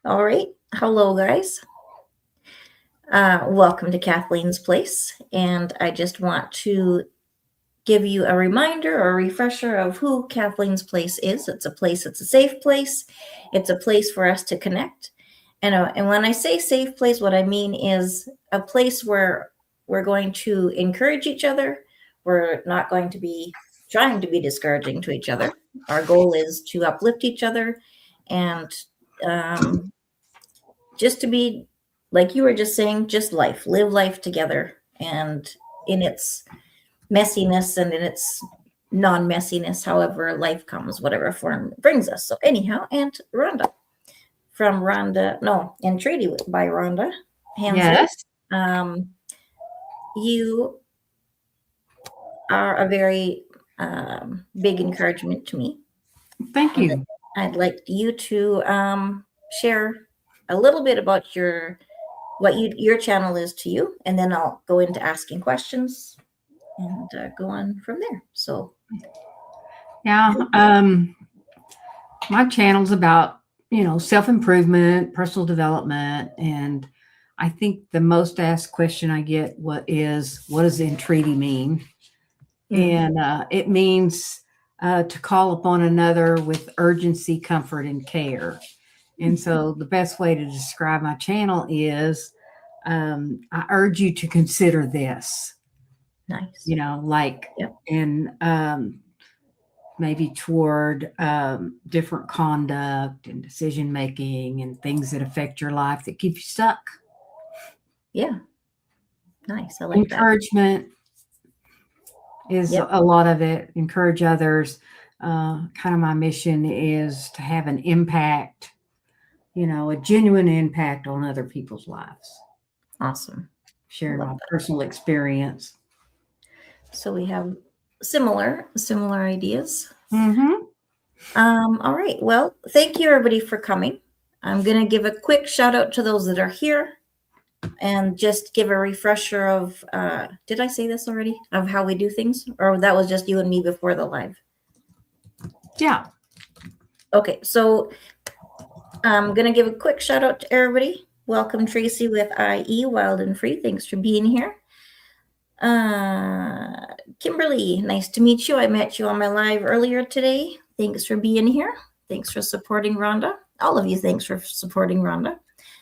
All right. Hello, guys. Welcome to Kathleen's Place. And I just want to give you a reminder or a refresher of who Kathleen's Place is. It's a safe place. It's a place for us to connect. And when I say safe place, what I mean is a place where we're going to encourage each other. We're not going to be trying to be discouraging to each other. Our goal is to uplift each other and um, just to be, like you were just saying, just live life together, and in its messiness and in its non-messiness, however life comes, whatever form it brings us. So anyhow, and Rhonda from Rhonda, no, Entreaty by Rhonda Hensley. Yes. Um, you are a very big encouragement to me, Thank and you. I'd like you to share a little bit about your channel is to you, and then I'll go into asking questions and go on from there. So, Yeah. My channel's about, self-improvement, personal development. And I think the most asked question I get what does entreaty mean? mm, And it means to call upon another with urgency, comfort, and care. And so the best way to describe my channel is I urge you to consider this, nice. like Yep. in maybe toward different conduct and decision making and things that affect your life that keep you stuck. Yeah. Nice. I like that. Encouragement is Yep. a lot of it. Encourage others. Kind of my mission is to have an impact, a genuine impact on other people's lives, Awesome. I sharing love my that. personal experience. So we have similar ideas. Mm-hmm. All right. Well, thank you everybody for coming. I'm gonna give a quick shout out to those that are here and just give a refresher of did I say this already? Of how we do things? Or that was just you and me before the live? Yeah. Okay, so I'm gonna give a quick shout out to everybody. Welcome Tracy with IE Wild and Free. Thanks for being here. Kimberly, nice to meet you. I met you on my live earlier today. Thanks for being here. Thanks for supporting Rhonda. All of you, thanks for supporting Rhonda.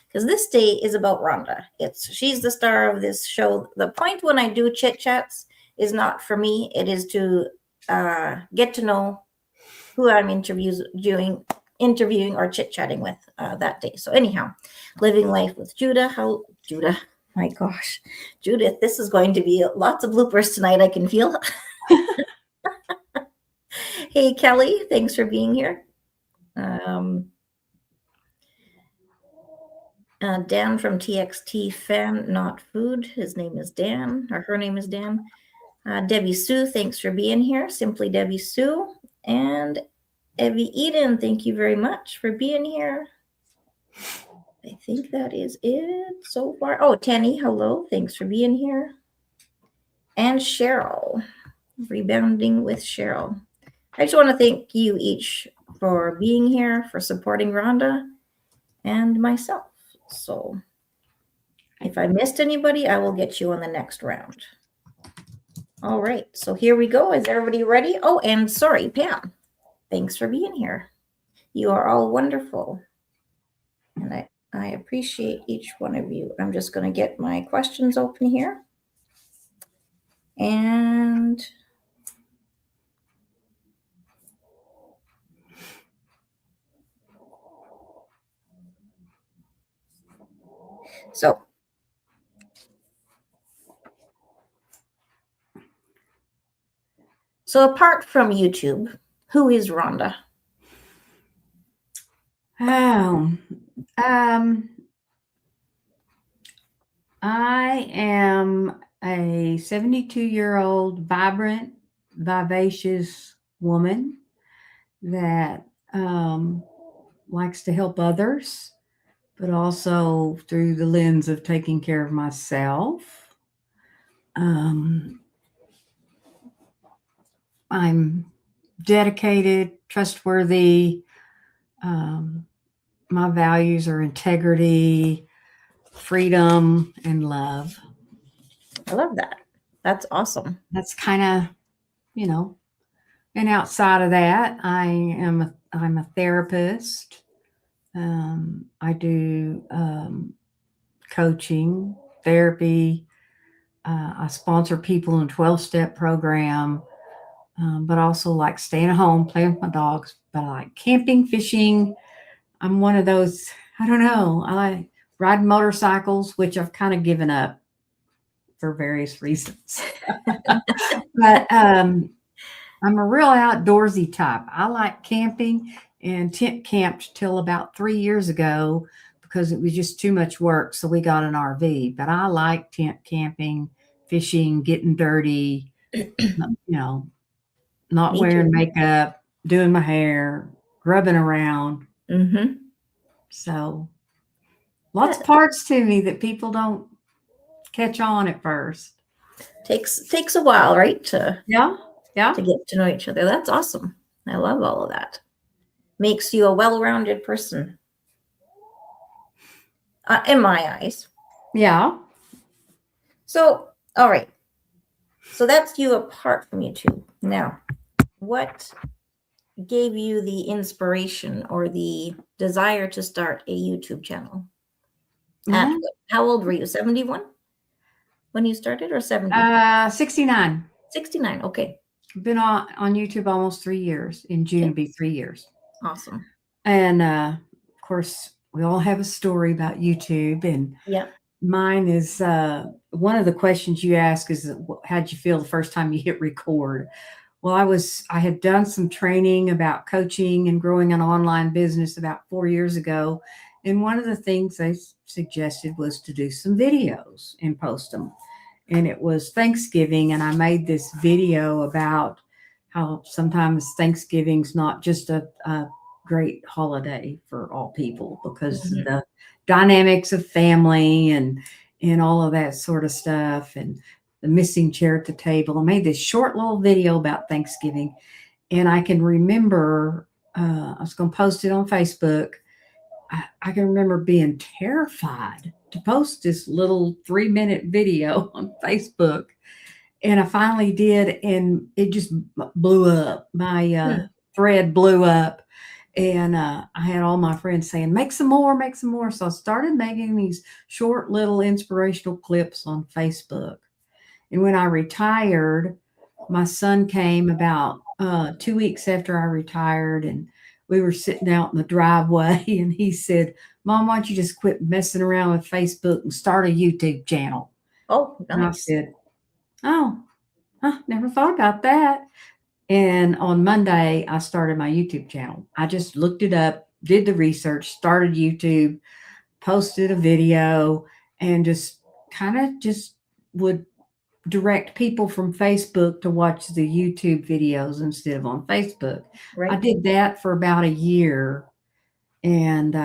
Because this day is about Rhonda. She's the star of this show. The point when I do chit chats is not for me. It is to get to know who I'm interviewing or chit chatting with that day. So anyhow, living life with Judah? My gosh, Judith, this is going to be lots of bloopers tonight. I can feel. Hey Kelly, thanks for being here. Um, Dan from TXT Fan Not Food. His name is Dan, or her name is Dan. Debbie Sue, thanks for being here. Simply Debbie Sue. And Evie Eden, thank you very much for being here. I think that is it so far. Oh, Tanny, hello. Thanks for being here. And Cheryl, rebounding with Cheryl. I just want to thank you each for being here, for supporting Rhonda and myself. So if I missed anybody, I will get you on the next round. All right, so here we go. Is everybody ready? Oh, and sorry, Pam. Thanks for being here. You are all wonderful. And I appreciate each one of you. I'm just going to get my questions open here. And so apart from YouTube, who is Rhonda? Oh, um, I am a 72-year-old, vibrant, vivacious woman that likes to help others, but also through the lens of taking care of myself. Um, I'm dedicated, trustworthy, um, my values are integrity, freedom, and love. I love that. That's awesome. That's kind of, you know, and outside of that, I'm a therapist. I do coaching, therapy. I sponsor people in a 12-step program, but also like staying at home, playing with my dogs. But I like camping, fishing. I'm one of those, I don't know. I like riding motorcycles, which I've kind of given up for various reasons. But I'm a real outdoorsy type. I like camping and tent camped till about 3 years ago because it was just too much work. So we got an RV. But I like tent camping, fishing, getting dirty, not Me wearing too. makeup, doing my hair, grubbing around. Mm-hmm. So lots of parts to me that people don't catch on at first. Takes a while, right, to Yeah. get to know each other. That's awesome. I love all of that. Makes you a well-rounded person, in my eyes. Yeah. So, all right. So that's you apart from YouTube. Now, what gave you the inspiration or the desire to start a YouTube channel? Yeah. How old were you? 71 when you started, or 70? 69. 69. Okay. Been on YouTube almost 3 years. In June, it'll be 3 years. Awesome. And of course, we all have a story about YouTube. And Yeah. mine is one of the questions you ask is, how'd you feel the first time you hit record? Well, I had done some training about coaching and growing an online business about 4 years ago. And one of the things they suggested was to do some videos and post them. And it was Thanksgiving, and I made this video about how sometimes Thanksgiving's not just a great holiday for all people because of the dynamics of family and all of that sort of stuff, and the missing chair at the table. I made this short little video about Thanksgiving, and I can remember I was going to post it on Facebook. I can remember being terrified to post this little 3-minute video on Facebook. And I finally did, and it just blew up. My thread blew up. And I had all my friends saying, make some more, make some more. So I started making these short little inspirational clips on Facebook. And when I retired, my son came about 2 weeks after I retired, and we were sitting out in the driveway, and he said, Mom, why don't you just quit messing around with Facebook and start a YouTube channel? Oh, nice. And I said, oh, I never thought about that. And on Monday, I started my YouTube channel. I just looked it up, did the research, started YouTube, posted a video, and just would direct people from Facebook to watch the YouTube videos instead of on Facebook. Right. I did that for about a year, and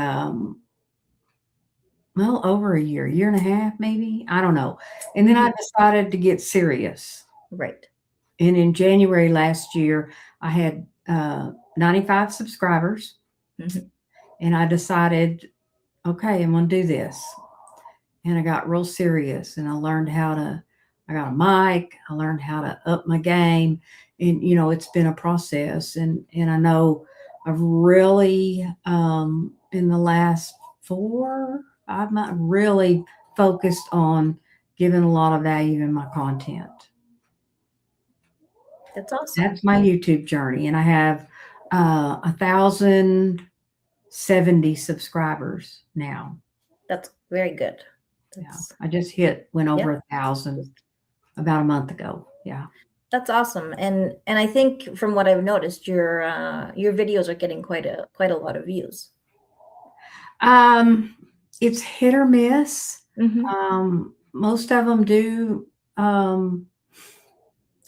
over a year and a half, maybe. I don't know. And then I decided to get serious. Right. And in January last year, I had 95 subscribers. And I decided, okay, I'm going to do this. And I got real serious, and I got a mic. I learned how to up my game. And, it's been a process. And I know I've really, in the last 5 months, really focused on giving a lot of value in my content. That's awesome. That's my YouTube journey. And I have 1,070 subscribers now. That's very good. I just went over 1,000 about a month ago. Yeah. That's awesome. And I think from what I've noticed, your videos are getting quite a lot of views. It's hit or miss. Most of them do.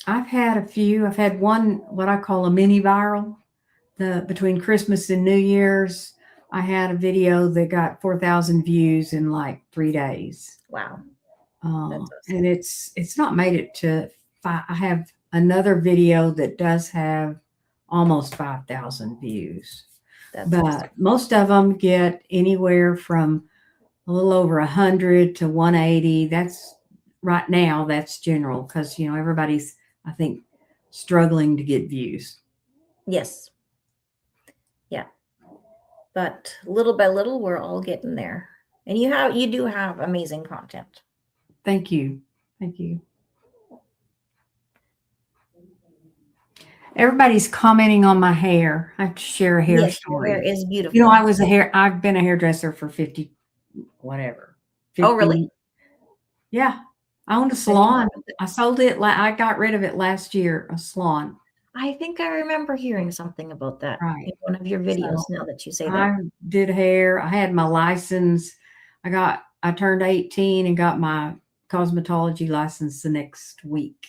I've had a few. I've had one, what I call a mini viral. Between Christmas and New Year's, I had a video that got 4,000 views in like 3 days. Wow. Awesome. And it's not made it to 5. I have another video that does have almost 5,000 views. That's awesome. But most of them get anywhere from a little over 100 to 180. That's right now, that's general because, everybody's, I think, struggling to get views. Yes. Yeah. But little by little, we're all getting there. And you do have amazing content. Thank you. Thank you. Everybody's commenting on my hair. I have to share a hair Yes, story. your hair is beautiful. I've been a hairdresser for 50, whatever. 50, Oh, really? Yeah. I owned a salon. I sold it. I got rid of it last year, a salon. I think I remember hearing something about that Right. in one of your videos, So now that you say that. I did hair. I had my license. I turned 18 and got my cosmetology license the next week.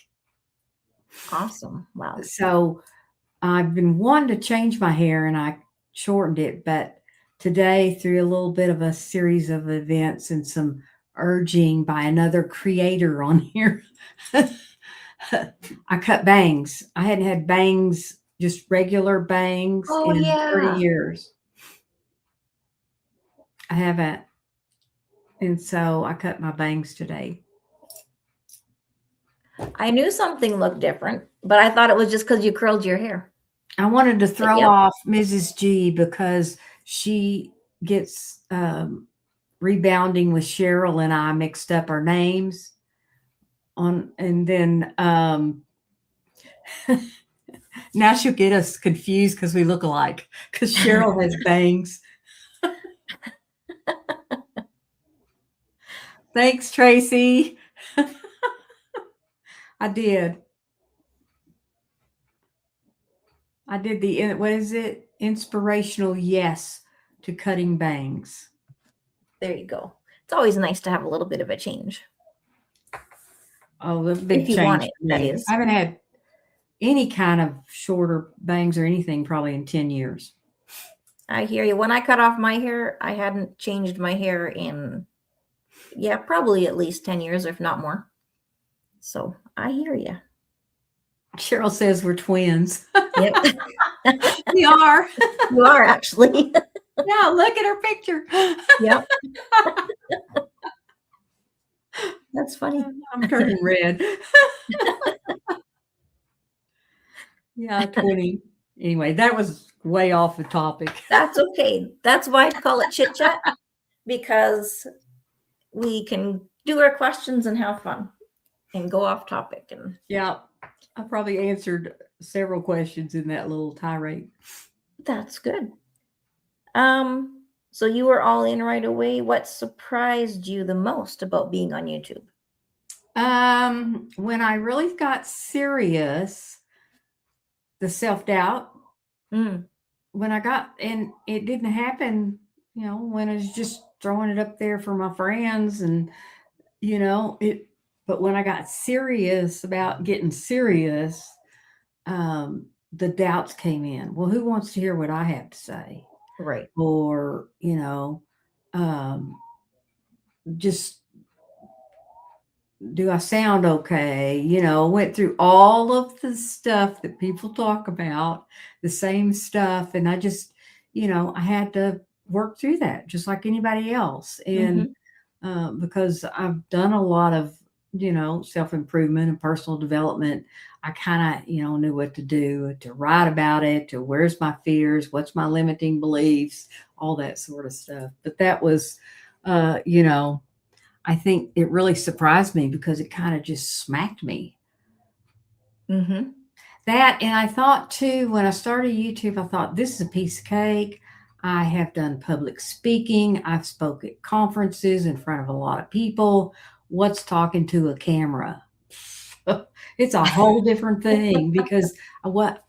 Awesome. Wow. So I've been wanting to change my hair and I shortened it, but today, through a little bit of a series of events and some urging by another creator on here, I cut bangs. I hadn't had bangs, just regular bangs, Oh, in yeah. 30 years. I haven't. And so I cut my bangs today. I knew something looked different, but I thought it was just because you curled your hair. I wanted to throw Yep. off Mrs. G because she gets rebounding with Cheryl and I mixed up our names and then now she'll get us confused because we look alike because Cheryl has bangs. Thanks, Tracy. I did the, what is it? Inspirational yes to cutting bangs. There you go. It's always nice to have a little bit of a change. Oh, the big If you change want it, for that me. is. I haven't had any kind of shorter bangs or anything probably in 10 years. I hear you. When I cut off my hair, I hadn't changed my hair in, probably at least 10 years, if not more. So I hear you. Cheryl says we're twins. Yep. We are. You are actually. Yeah, look at her picture. Yep. That's funny. I'm turning red. Yeah, 20. Anyway, that was way off the topic. That's okay. That's why I call it Chit Chat, because we can do our questions and have fun and go off topic. And yeah, I probably answered several questions in that little tirade. That's good. So you were all in right away. What surprised you the most about being on YouTube? When I really got serious, the self-doubt. When I got, and it didn't happen, when I was just throwing it up there for my friends and, but when I got serious about getting serious, the doubts came in. Well, who wants to hear what I have to say? Right. Or, just, do I sound okay? Went through all of the stuff that people talk about, the same stuff. And I just, I had to work through that just like anybody else. And because I've done a lot of, self-improvement and personal development, I kind of, knew what to do, to write about it, to where's my fears, what's my limiting beliefs, all that sort of stuff. But that was, I think it really surprised me because it kind of just smacked me. That, and I thought too, when I started YouTube, I thought this is a piece of cake. I have done public speaking. I've spoke at conferences in front of a lot of people. What's talking to a camera? It's a whole different thing because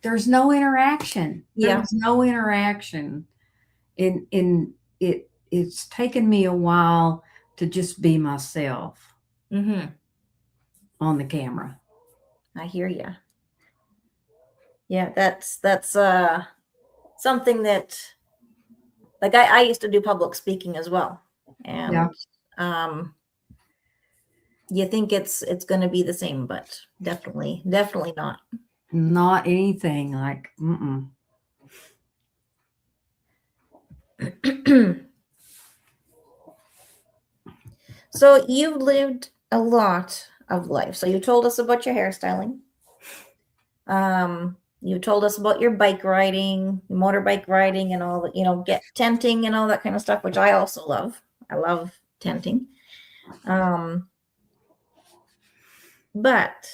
there's no interaction. There's no interaction. And it's taken me a while to just be myself on the camera. I hear you. Yeah, that's something that, like, I used to do public speaking as well. And you think it's going to be the same, but definitely not. Not anything like, So you've lived a lot of life. So you told us about your hairstyling. You told us about your bike riding, motorbike riding, and all that, get tenting and all that kind of stuff, which I also love. I love tenting. But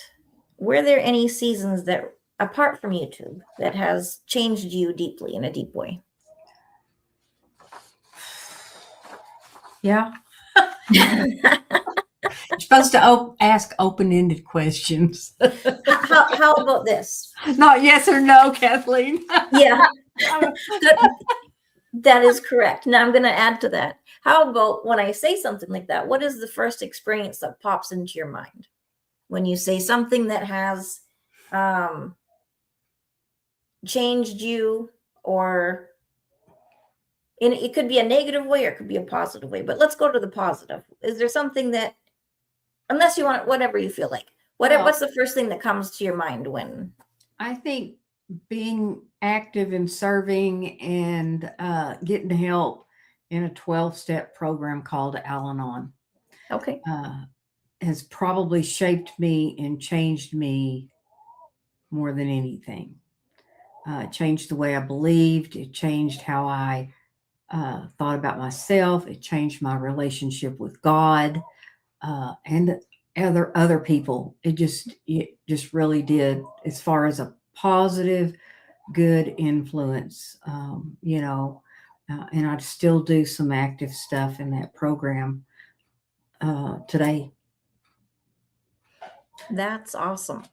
were there any seasons that, apart from YouTube, that has changed you deeply in a deep way? Yeah. You're supposed to ask open-ended questions. How about this? Not yes or no, Kathleen. Yeah, that is correct. Now I'm going to add to that. How about when I say something like that, what is the first experience that pops into your mind when you say something that has changed you, or it could be a negative way or it could be a positive way, but let's go to the positive. Is there something that, unless you want, whatever you feel like, what's the first thing that comes to your mind when? I think being active in serving and getting help in a 12-step program called Al-Anon Okay. has probably shaped me and changed me more than anything. It changed the way I believed. It changed how I thought about myself. It changed my relationship with God and other people. It just really did, as far as a positive, good influence. And I still do some active stuff in that program today. That's awesome.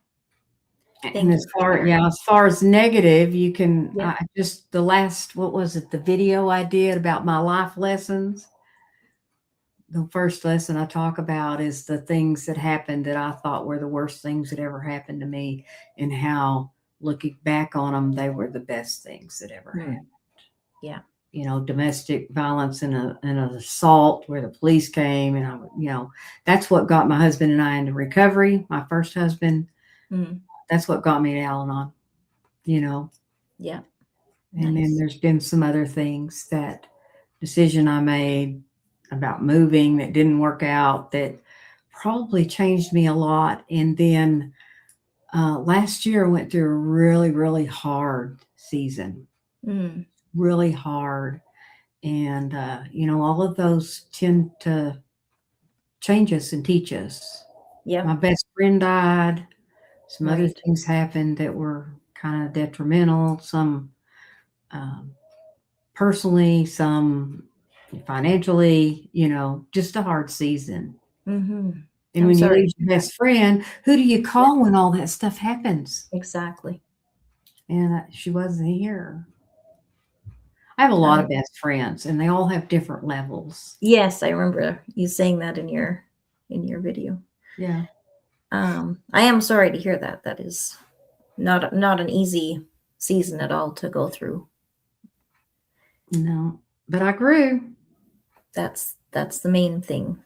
And as far as negative, you can what was it? The video I did about my life lessons. The first lesson I talk about is the things that happened that I thought were the worst things that ever happened to me, and how, looking back on them, they were the best things that ever happened. Yeah. Domestic violence and an assault where the police came, and that's what got my husband and I into recovery. My first husband, that's what got me to Al-Anon, Yeah. And then there's been some other things, that decision I made about moving that didn't work out, that probably changed me a lot. And then last year I went through a really, really hard season, really hard. And, all of those tend to change us and teach us. Yeah. My best friend died. Some other things happened that were kind of detrimental, some personally, some financially, just a hard season. Mm-hmm. And when you lose your best friend, who do you call when all that stuff happens? Exactly. And she wasn't here. I have a lot of best friends, and they all have different levels. Yes, I remember you saying that in your video. Yeah. I am sorry to hear that. That is not an easy season at all to go through. No, but I grew. That's the main thing.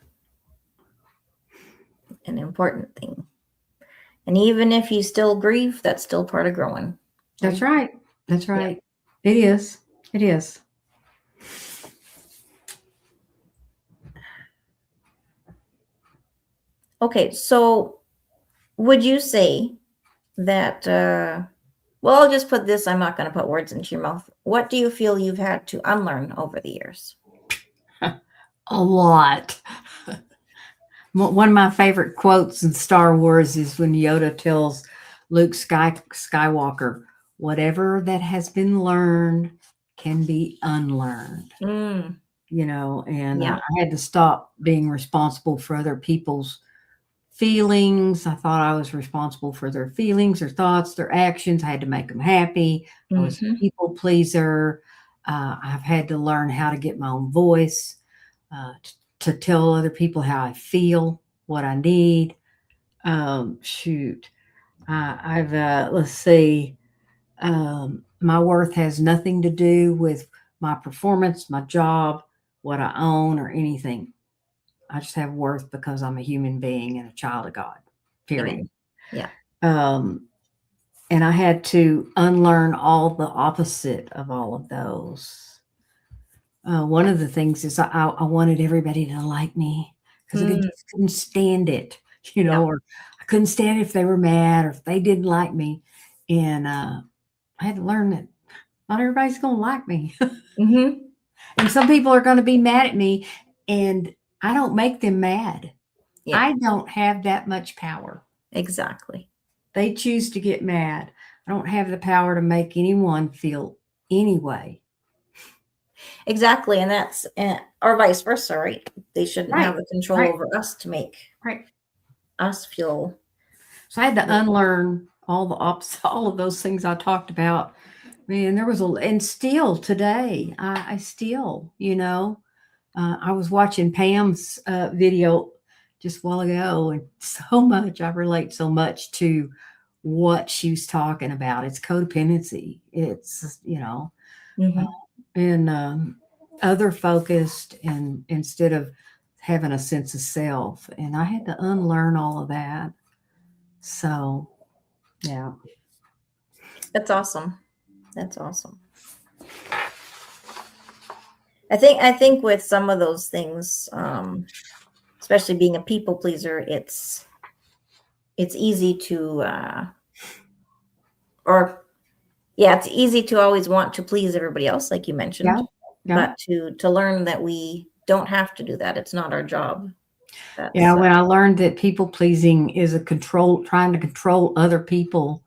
An important thing. And even if you still grieve, that's still part of growing. That's right. That's right. Yeah. It is. It is. Okay, so would you say that, well, I'll just put this, I'm not going to put words into your mouth. What do you feel you've had to unlearn over the years? A lot. One of my favorite quotes in Star Wars is when Yoda tells Luke Skywalker, whatever that has been learned can be unlearned. And I had to stop being responsible for other people's feelings. I thought I was responsible for their feelings, their thoughts, their actions. I had to make them happy. I was a people pleaser. I've had to learn how to get my own voice, to tell other people how I feel, what I need. Let's see. My worth has nothing to do with my performance, my job, what I own, or anything. I just have worth because I'm a human being and a child of God, period. Yeah. And I had to unlearn all the opposite of all of those. one of the things is I wanted everybody to like me because I Mm, just couldn't stand it, yeah. or I couldn't stand it if they were mad or if they didn't like me. And I had to learn that not everybody's going to like me. Mm-hmm. And some people are going to be mad at me, and I don't make them mad. Yeah, I don't have that much power. exactly. They choose to get mad. I don't have the power to make anyone feel any way. Exactly. And that's, or vice versa, right? They shouldn't have Right, the control right, over us to make right. us feel. So I had to unlearn all the all of those things I talked about. Man, there was and still today, I still, I was watching Pam's video just a while ago, and I relate so much to what she was talking about. It's codependency. It's, Mhm. and other focused, and instead of having a sense of self. And I had to unlearn all of that. So, yeah. That's awesome. That's awesome. I think with some of those things, especially being a people pleaser, it's easy to or yeah, it's easy to always want to please everybody else, like you Yeah. mentioned, Yeah. but to learn that we don't have to do that. It's not our job. Yeah. That's When I learned that people pleasing is trying to control other people,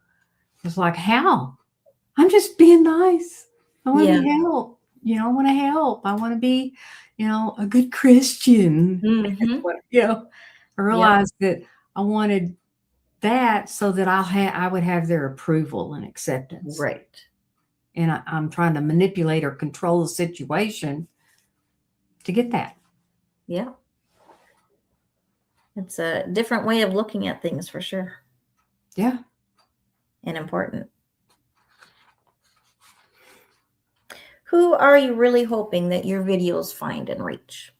it's like, how? I'm just being nice. I want to yeah. be help. I want to help. I want to be, a good Christian. Hmm. I Yep. realized that I wanted that so that I would have their approval and acceptance. Right. And I'm trying to manipulate or control the situation to get that. Yeah. It's a different way of looking at things for sure, Yeah. and important. Who are you really hoping that your videos find and reach?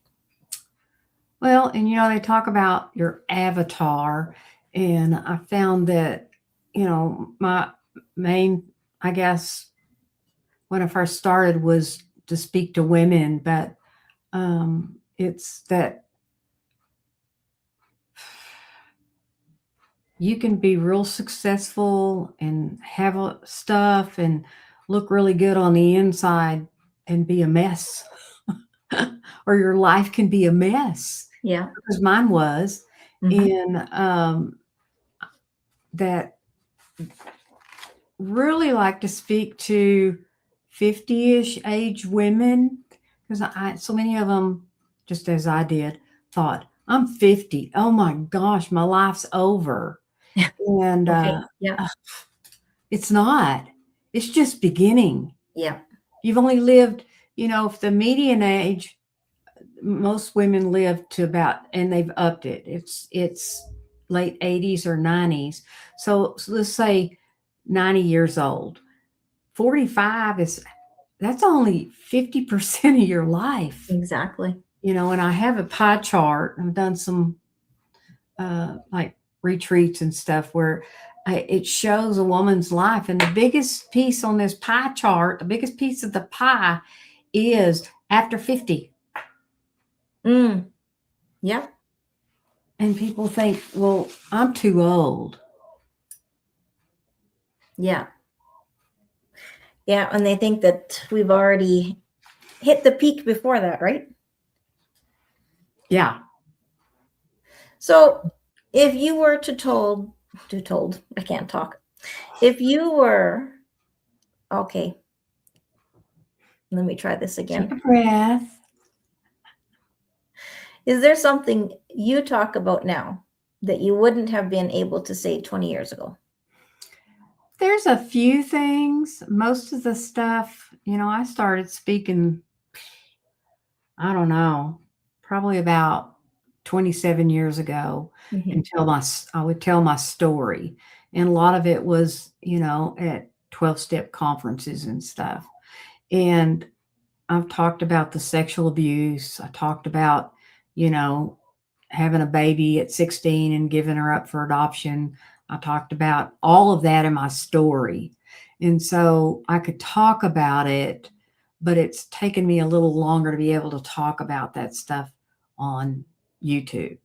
Well, and they talk about your avatar, and I found that, my main, I guess, when I first started was to speak to women, but it's that you can be real successful and have stuff and look really good on the inside and be a mess, or your life can be a mess, Yeah. because mine was. Hmm. And that really like to speak to 50-ish age women, because so many of them, just as I did, thought, I'm 50. Oh my gosh, my life's over. And Okay. Yeah. it's not. It's just beginning. Yeah. You've only lived, if the median age, most women live to about, and they've upped it. It's late 80s or 90s. So let's say 90 years old. 45 that's only 50% of your life. Exactly. And I have a pie chart. I've done some like retreats and stuff where it shows a woman's life, and the biggest piece on this pie chart, the biggest piece of the pie, is after 50. Mm. Yeah. And people think, well, I'm too old. Yeah. Yeah. And they think that we've already hit the peak before that, right? Yeah. So if you were I can't talk. If you were, okay, let me try this Take a again. breath. Is there something you talk about now that you wouldn't have been able to say 20 years ago? There's a few things. Most of the stuff, I started speaking, I don't know, probably about 27 years ago, Hmm. and I would tell my story. And a lot of it was, at 12-step conferences and stuff. And I've talked about the sexual abuse. I talked about, you know, having a baby at 16 and giving her up for adoption. I talked about all of that in my story. And so I could talk about it but it's taken me a little longer to be able to talk about that stuff on YouTube.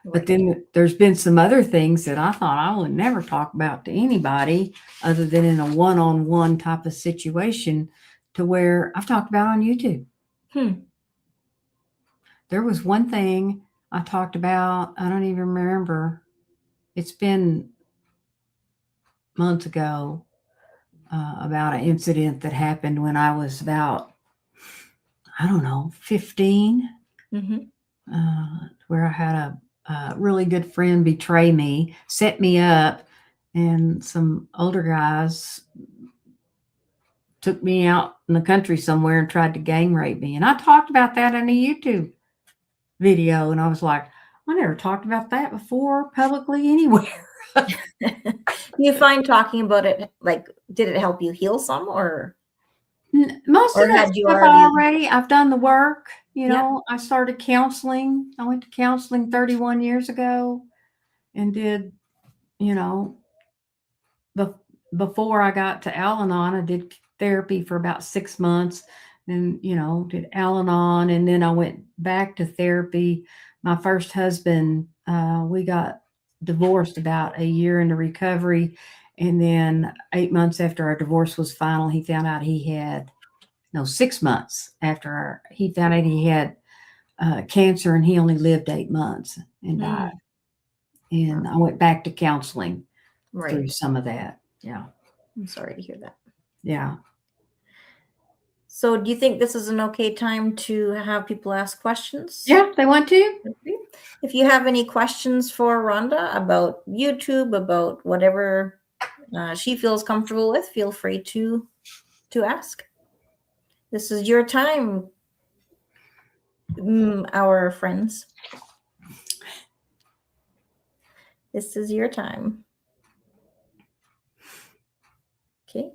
But Right. then there's been some other things that I thought I would never talk about to anybody other than in a one-on-one type of situation, to where I've talked about on YouTube. There was one thing I talked about, I don't even remember. It's been months ago, about an incident that happened when I was about, I don't know, 15, where I had a really good friend betray me, set me up, and some older guys took me out in the country somewhere and tried to gang rape me. And I talked about that in a YouTube video, and I was like, I never talked about that before publicly anywhere. Do you find talking about it, like, did it help you heal some, or Most or of that had you stuff already? I've done the work. Yep. I started counseling. I went to counseling 31 years ago and did, you know, before I got to Al-Anon, I did therapy for about 6 months, and, did Al-Anon. And then I went back to therapy. My first husband, we got divorced about a year into recovery. And then 8 months after our divorce was final, he found out he had, no, 6 months after he found out he had cancer, and he only lived 8 months and died. And I went back to counseling through Right. some of that. Yeah. I'm sorry to hear that. Yeah. So do you think this is an okay time to have people ask questions? Yeah, they want to. Okay. If you have any questions for Rhonda about YouTube, about whatever she feels comfortable with, feel free to ask. This is your time, our friends. This is your time. Okay.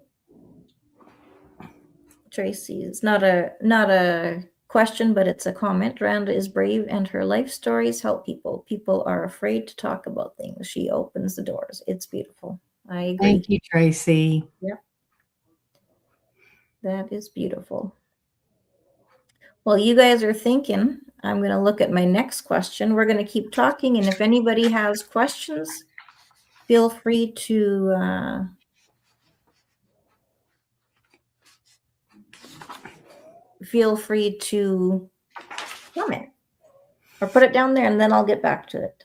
Tracy, it's not a question, but it's a comment. Rhonda is brave, and her life stories help people. People are afraid to talk about things. She opens the doors. It's beautiful. I agree. Thank you, Tracy. Yep. That is beautiful. Well, you guys are thinking, I'm going to look at my next question. We're going to keep talking, and if anybody has questions, feel free to comment or put it down there, and then I'll get back to it.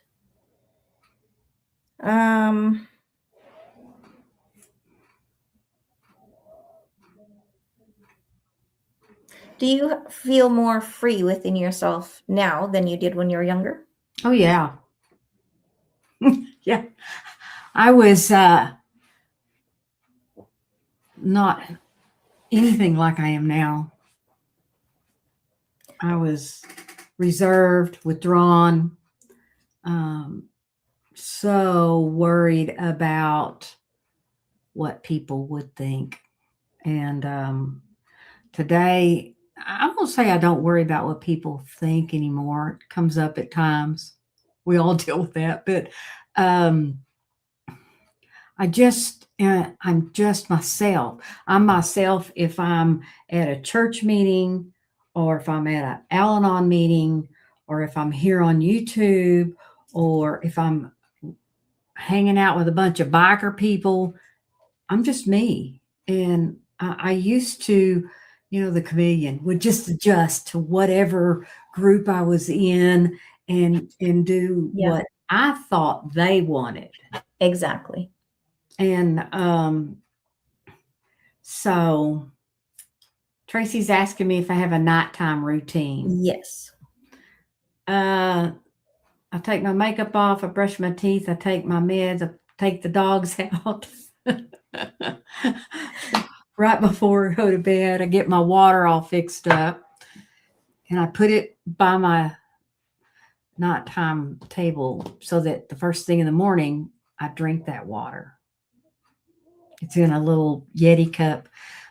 Do you feel more free within yourself now than you did when you were younger? Oh, yeah. Yeah. I was not anything like I am now. I was reserved, withdrawn, so worried about what people would think. And today, I won't say I don't worry about what people think anymore. It comes up at times. We all deal with that. But I'm just myself. I'm myself if I'm at a church meeting, or if I'm at an Al-Anon meeting, or if I'm here on YouTube, or if I'm hanging out with a bunch of biker people. I'm just me. And I used to, the chameleon would just adjust to whatever group I was in and do what I thought they wanted. Exactly. And so Tracy's asking me if I have a nighttime routine. Yes. I take my makeup off, I brush my teeth, I take my meds, I take the dogs out. Right before I go to bed, I get my water all fixed up, and I put it by my nighttime table so that the first thing in the morning, I drink that water. It's in a little Yeti cup.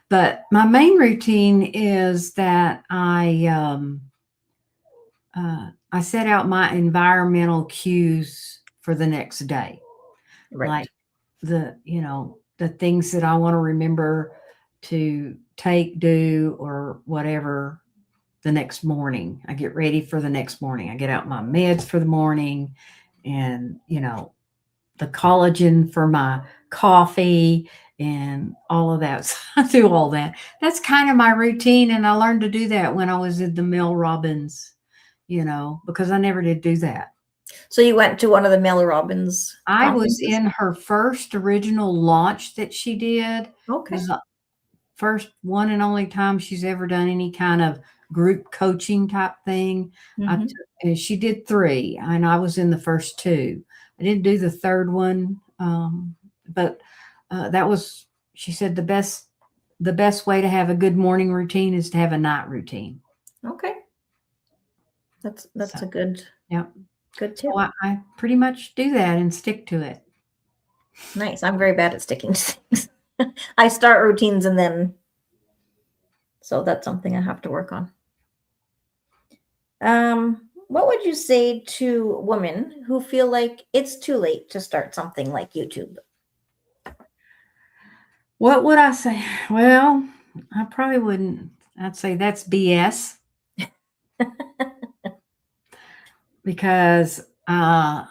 But my main routine is that I set out my environmental cues for the next day. Right. Like the things that I want to remember to take, do, or whatever the next morning. I get ready for the next morning. I get out my meds for the morning and, the collagen for my coffee and all of that. So I do all that. That's kind of my routine. And I learned to do that when I was at the Mel Robbins, because I never did do that. So you went to one of the Mel Robbins I was conferences? in her first original launch that she did. It Okay. was the first one and only time she's ever done any kind of group coaching type thing. Mhm. And she did 3, and I was in the first 2. I didn't do the third one, but that was, she said, the best way to have a good morning routine is to have a night routine. Okay. That's So, a good yep. tip. So I pretty much do that and stick to it. Nice. I'm very bad at sticking to things. I start routines and then, so that's something I have to work on. What would you say to women who feel like it's too late to start something like YouTube? What would I say? Well, I probably wouldn't. I'd say that's BS. Because, I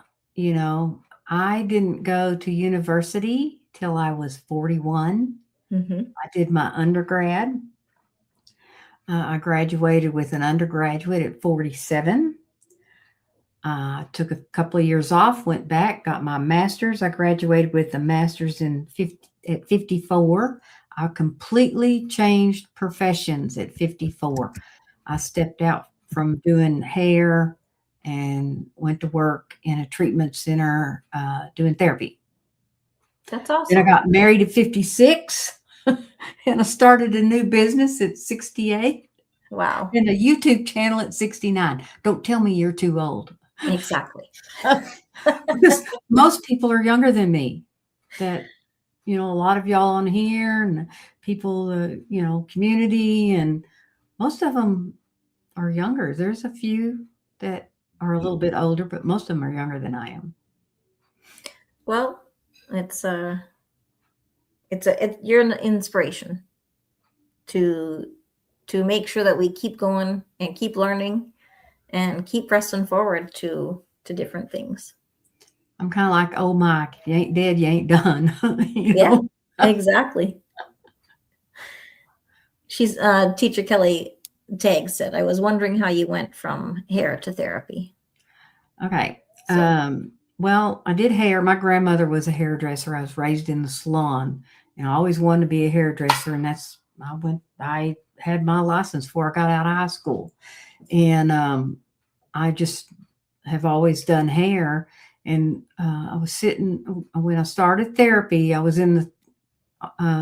didn't go to university till I was 41. Mm-hmm. I did my undergrad. I graduated with an undergraduate at 47. Took a couple of years off, went back, got my master's. I graduated with a master's at 54. I completely changed professions at 54. I stepped out from doing hair and went to work in a treatment center doing therapy. That's Then I awesome. got married at 56 and I started a new business at 68 Wow. and a YouTube channel at 69. Don't tell me you're too old. Exactly. Because most people are younger than me. That, a lot of y'all on here and people, community, and most of them are younger. There's a few that are a little bit older, but most of them are younger than I am. Well, you're an inspiration to make sure that we keep going and keep learning and keep pressing forward to different things. I'm kind of like old Mike. If you ain't dead, you ain't done. Yeah, exactly. She's Teacher Kelly Tagg said, I was wondering how you went from hair to therapy. Okay. So. Well, I did hair. My grandmother was a hairdresser. I was raised in the salon, and I always wanted to be a hairdresser. And I had my license before I got out of high school. And I just have always done hair. And I was sitting, when I started therapy, I was in the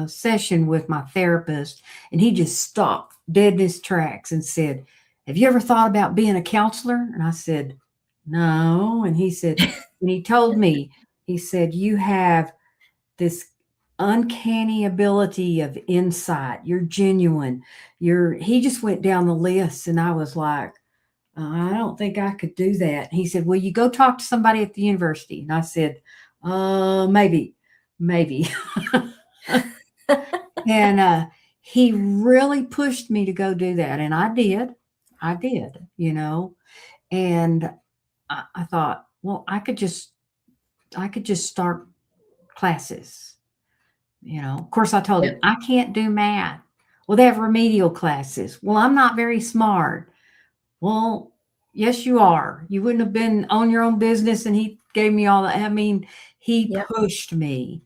session with my therapist, and he just stopped dead in his tracks and said, have you ever thought about being a counselor? And I said, no. And he said, and he told me, he said, you have this uncanny ability of insight. You're genuine. He just went down the list, and I was like, I don't think I could do that. He said, will you go talk to somebody at the university? And I said, maybe. And he really pushed me to go do that. And I did, and I thought, well, I could just start classes. Of course, I told him I can't do math. Well, they have remedial classes. Well, I'm not very smart. Well, yes, you are. You wouldn't have been on your own business. And he gave me all that. I mean, he pushed me.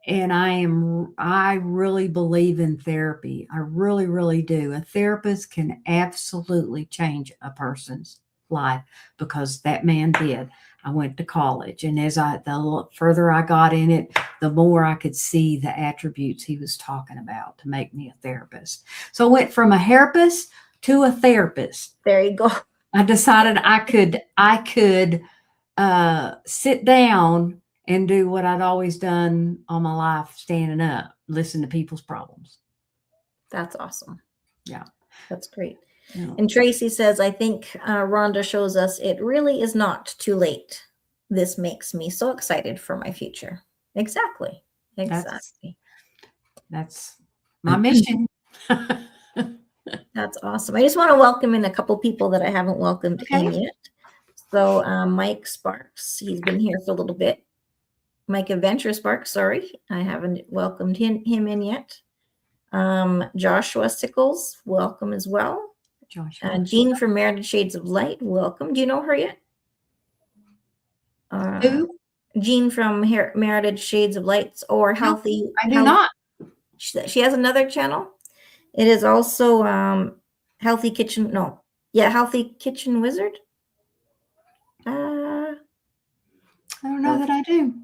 And I really believe in therapy. I really, really do. A therapist can absolutely change a person's life, because that man did. I went to college, and the further I got in it, the more I could see the attributes he was talking about to make me a therapist. So I went from a hairpist to a therapist. There you go. I decided I could sit down and do what I'd always done all my life, standing up, listen to people's problems. That's awesome. Yeah. That's great. Yeah. And Tracy says, I think Rhonda shows us it really is not too late. This makes me so excited for my future. Exactly. That's my mission. That's awesome. I just want to welcome in a couple people that I haven't welcomed in Okay. yet. So Mike Sparks, he's been here for a little bit. Mike Adventure Sparks, sorry, I haven't welcomed him in yet. Joshua Sickles, welcome as well. Joshua. Jean from Merited Shades of Light, welcome. Do you know her yet? Who? Jean from Merited Shades of Lights or No, Healthy. I do not. She has another channel. It is also Healthy Kitchen. No, yeah, Healthy Kitchen Wizard. I don't know that I do.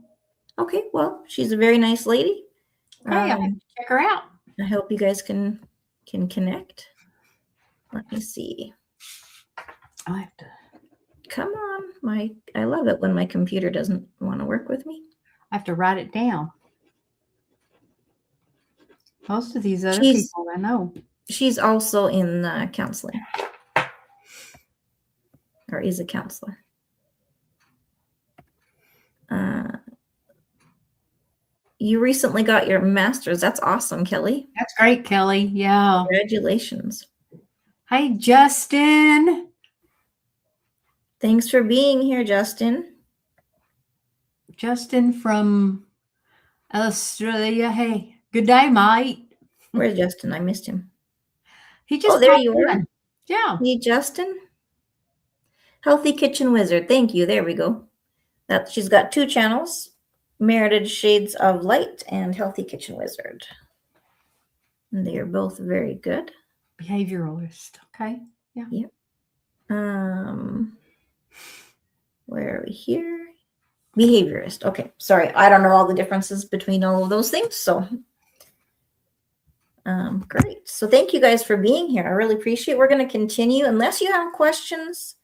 Okay, well, she's a very nice lady. Okay, I have to check her out. I hope you guys can connect. Let me see. I have to. Come on, I love it when my computer doesn't want to work with me. I have to write it down. Most of these other people I know. She's also in counseling, or is a counselor. You recently got your master's. That's awesome, Kelly. That's great, Kelly. Yeah. Congratulations. Hey, Justin. Thanks for being here, Justin. Justin from Australia. Hey, good day, mate. Where's Justin? I missed him. He just there you are. Yeah. Hey, Justin. Healthy Kitchen Wizard. Thank you. There we go. She's got 2 channels, Merited Shades of Light and Healthy Kitchen Wizard. And they are both very good. Behavioralist. Okay. Yeah. Yep. Where are we here? Behaviorist. Okay. Sorry. I don't know all the differences between all of those things. So great. So thank you guys for being here. I really appreciate it. We're going to continue unless you have questions.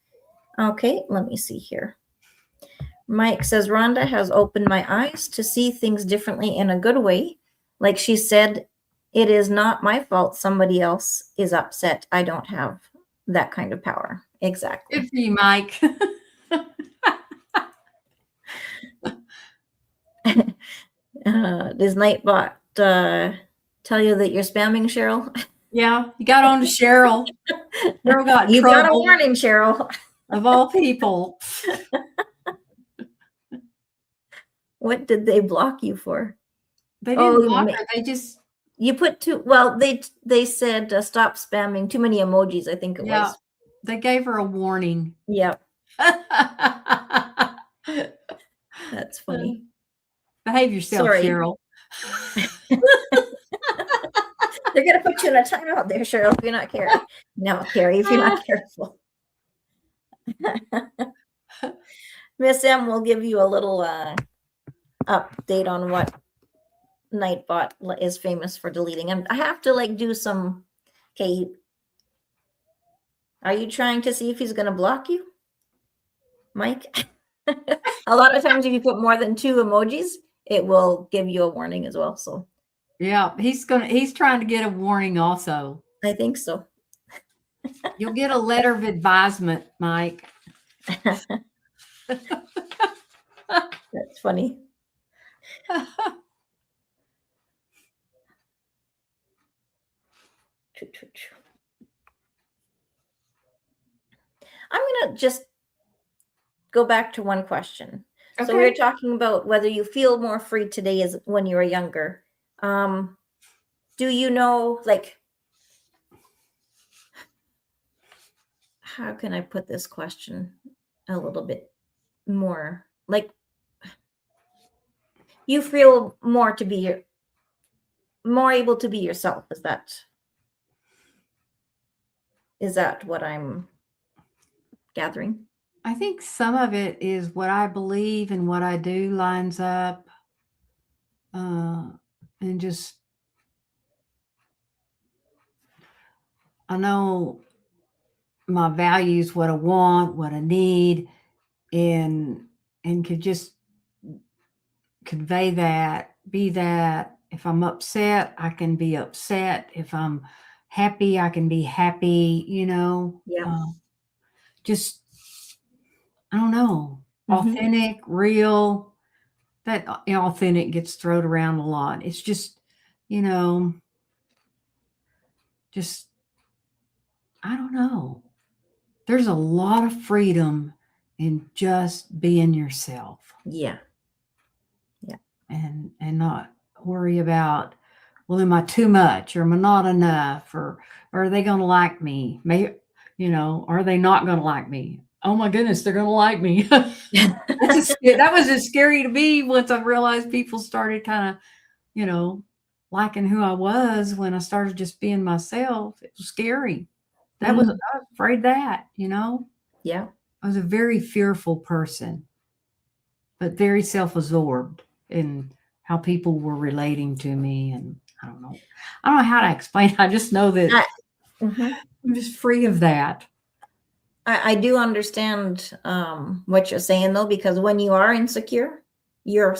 Okay. Let me see here. Mike says, Rhonda has opened my eyes to see things differently in a good way. Like she said, it is not my fault somebody else is upset. I don't have that kind of power. Exactly. Good for you, Mike. Does Nightbot tell you that you're spamming, Cheryl? Yeah, you got on to Cheryl. Cheryl got You trouble. got a warning, Cheryl. Of all people. What did they block you for? They didn't block her. They just... You put too... Well, they said stop spamming too many emojis, I think it was. They gave her a warning. Yep. That's funny. Behave yourself, Sorry. Cheryl. They're going to put you in a timeout there, Cheryl, if you're not careful. No, Carrie, if you're not careful. Miss M will give you a little update on what Nightbot is famous for deleting. I have to do some... Okay. Are you trying to see if he's going to block you, Mike? A lot of times if you put more than 2 emojis, it will give you a warning as well. So yeah, he's trying to get a warning also. I think so. You'll get a letter of advisement, Mike. That's funny. I'm going to just go back to one question. Okay. So we were talking about whether you feel more free today as when you were younger. Do you know, how can I put this question a little bit more? You feel more able to be yourself. Is that what I'm gathering? I think some of it is what I believe and what I do lines up. And just, I know my values, what I want, what I need, and could just convey that, be that. If I'm upset, I can be upset. If I'm happy, I can be happy, Yeah. Just, I don't know, authentic, real. That authentic gets thrown around a lot. It's just, just, I don't know. There's a lot of freedom in just being yourself. Yeah. And not worry about, well, am I too much, or am I not enough, or are they going to like me? Are they not going to like me? Oh my goodness, they're going to like me. That was just scary to me once I realized people started kind of, liking who I was when I started just being myself. It was scary. I was afraid of that, Yeah. I was a very fearful person, but very self-absorbed in how people were relating to me. And I don't know how to explain it. I just know that I'm just free of that. I do understand what you're saying, though, because when you are insecure, you're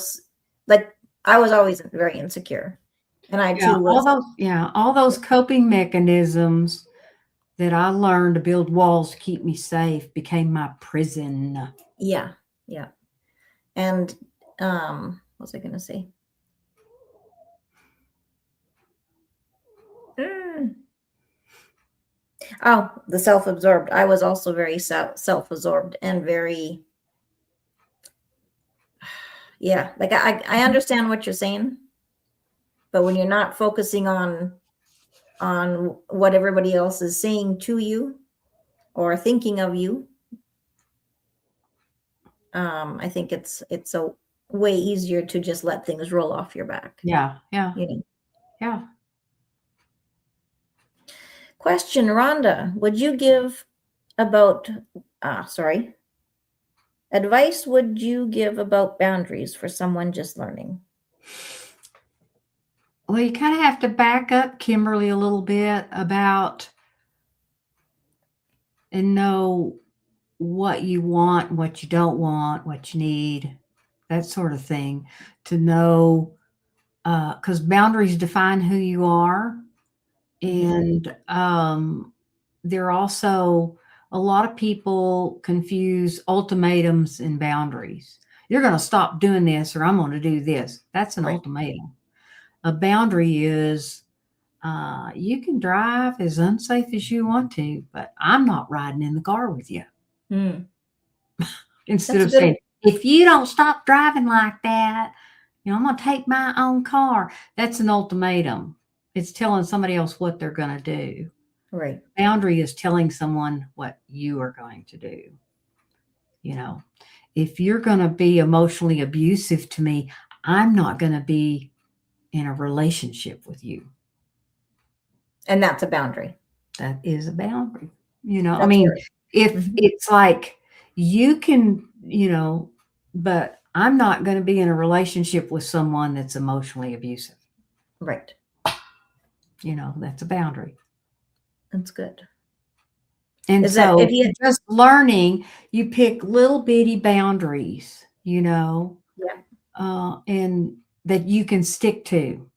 like, I was always very insecure, and I too was. All those coping mechanisms that I learned to build walls to keep me safe became my prison. Yeah. And what was I going to say? Oh, the self-absorbed. I was also very self-absorbed and very, like I understand what you're saying, but when you're not focusing on what everybody else is saying to you or thinking of you, I think it's a way easier to just let things roll off your back. Yeah. Question, Rhonda, would you give advice would you give about boundaries for someone just learning? Well, you kind of have to back up, Kimberly, a little bit about and know what you want, what you don't want, what you need, that sort of thing, to know, because boundaries define who you are. And there are also a lot of people confuse ultimatums and boundaries. You're going to stop doing this, or I'm going to do this. That's an ultimatum. A boundary is, you can drive as unsafe as you want to, but I'm not riding in the car with you. Instead of saying, if you don't stop driving like that, I'm going to take my own car. That's an ultimatum. It's telling somebody else what they're going to do. Right. Boundary is telling someone what you are going to do. If you're going to be emotionally abusive to me, I'm not going to be in a relationship with you. And that's a boundary. That is a boundary. If it's like, you can, but I'm not going to be in a relationship with someone that's emotionally abusive. Right. That's a boundary. That's good. And if you're just learning, you pick little bitty boundaries, and that you can stick to.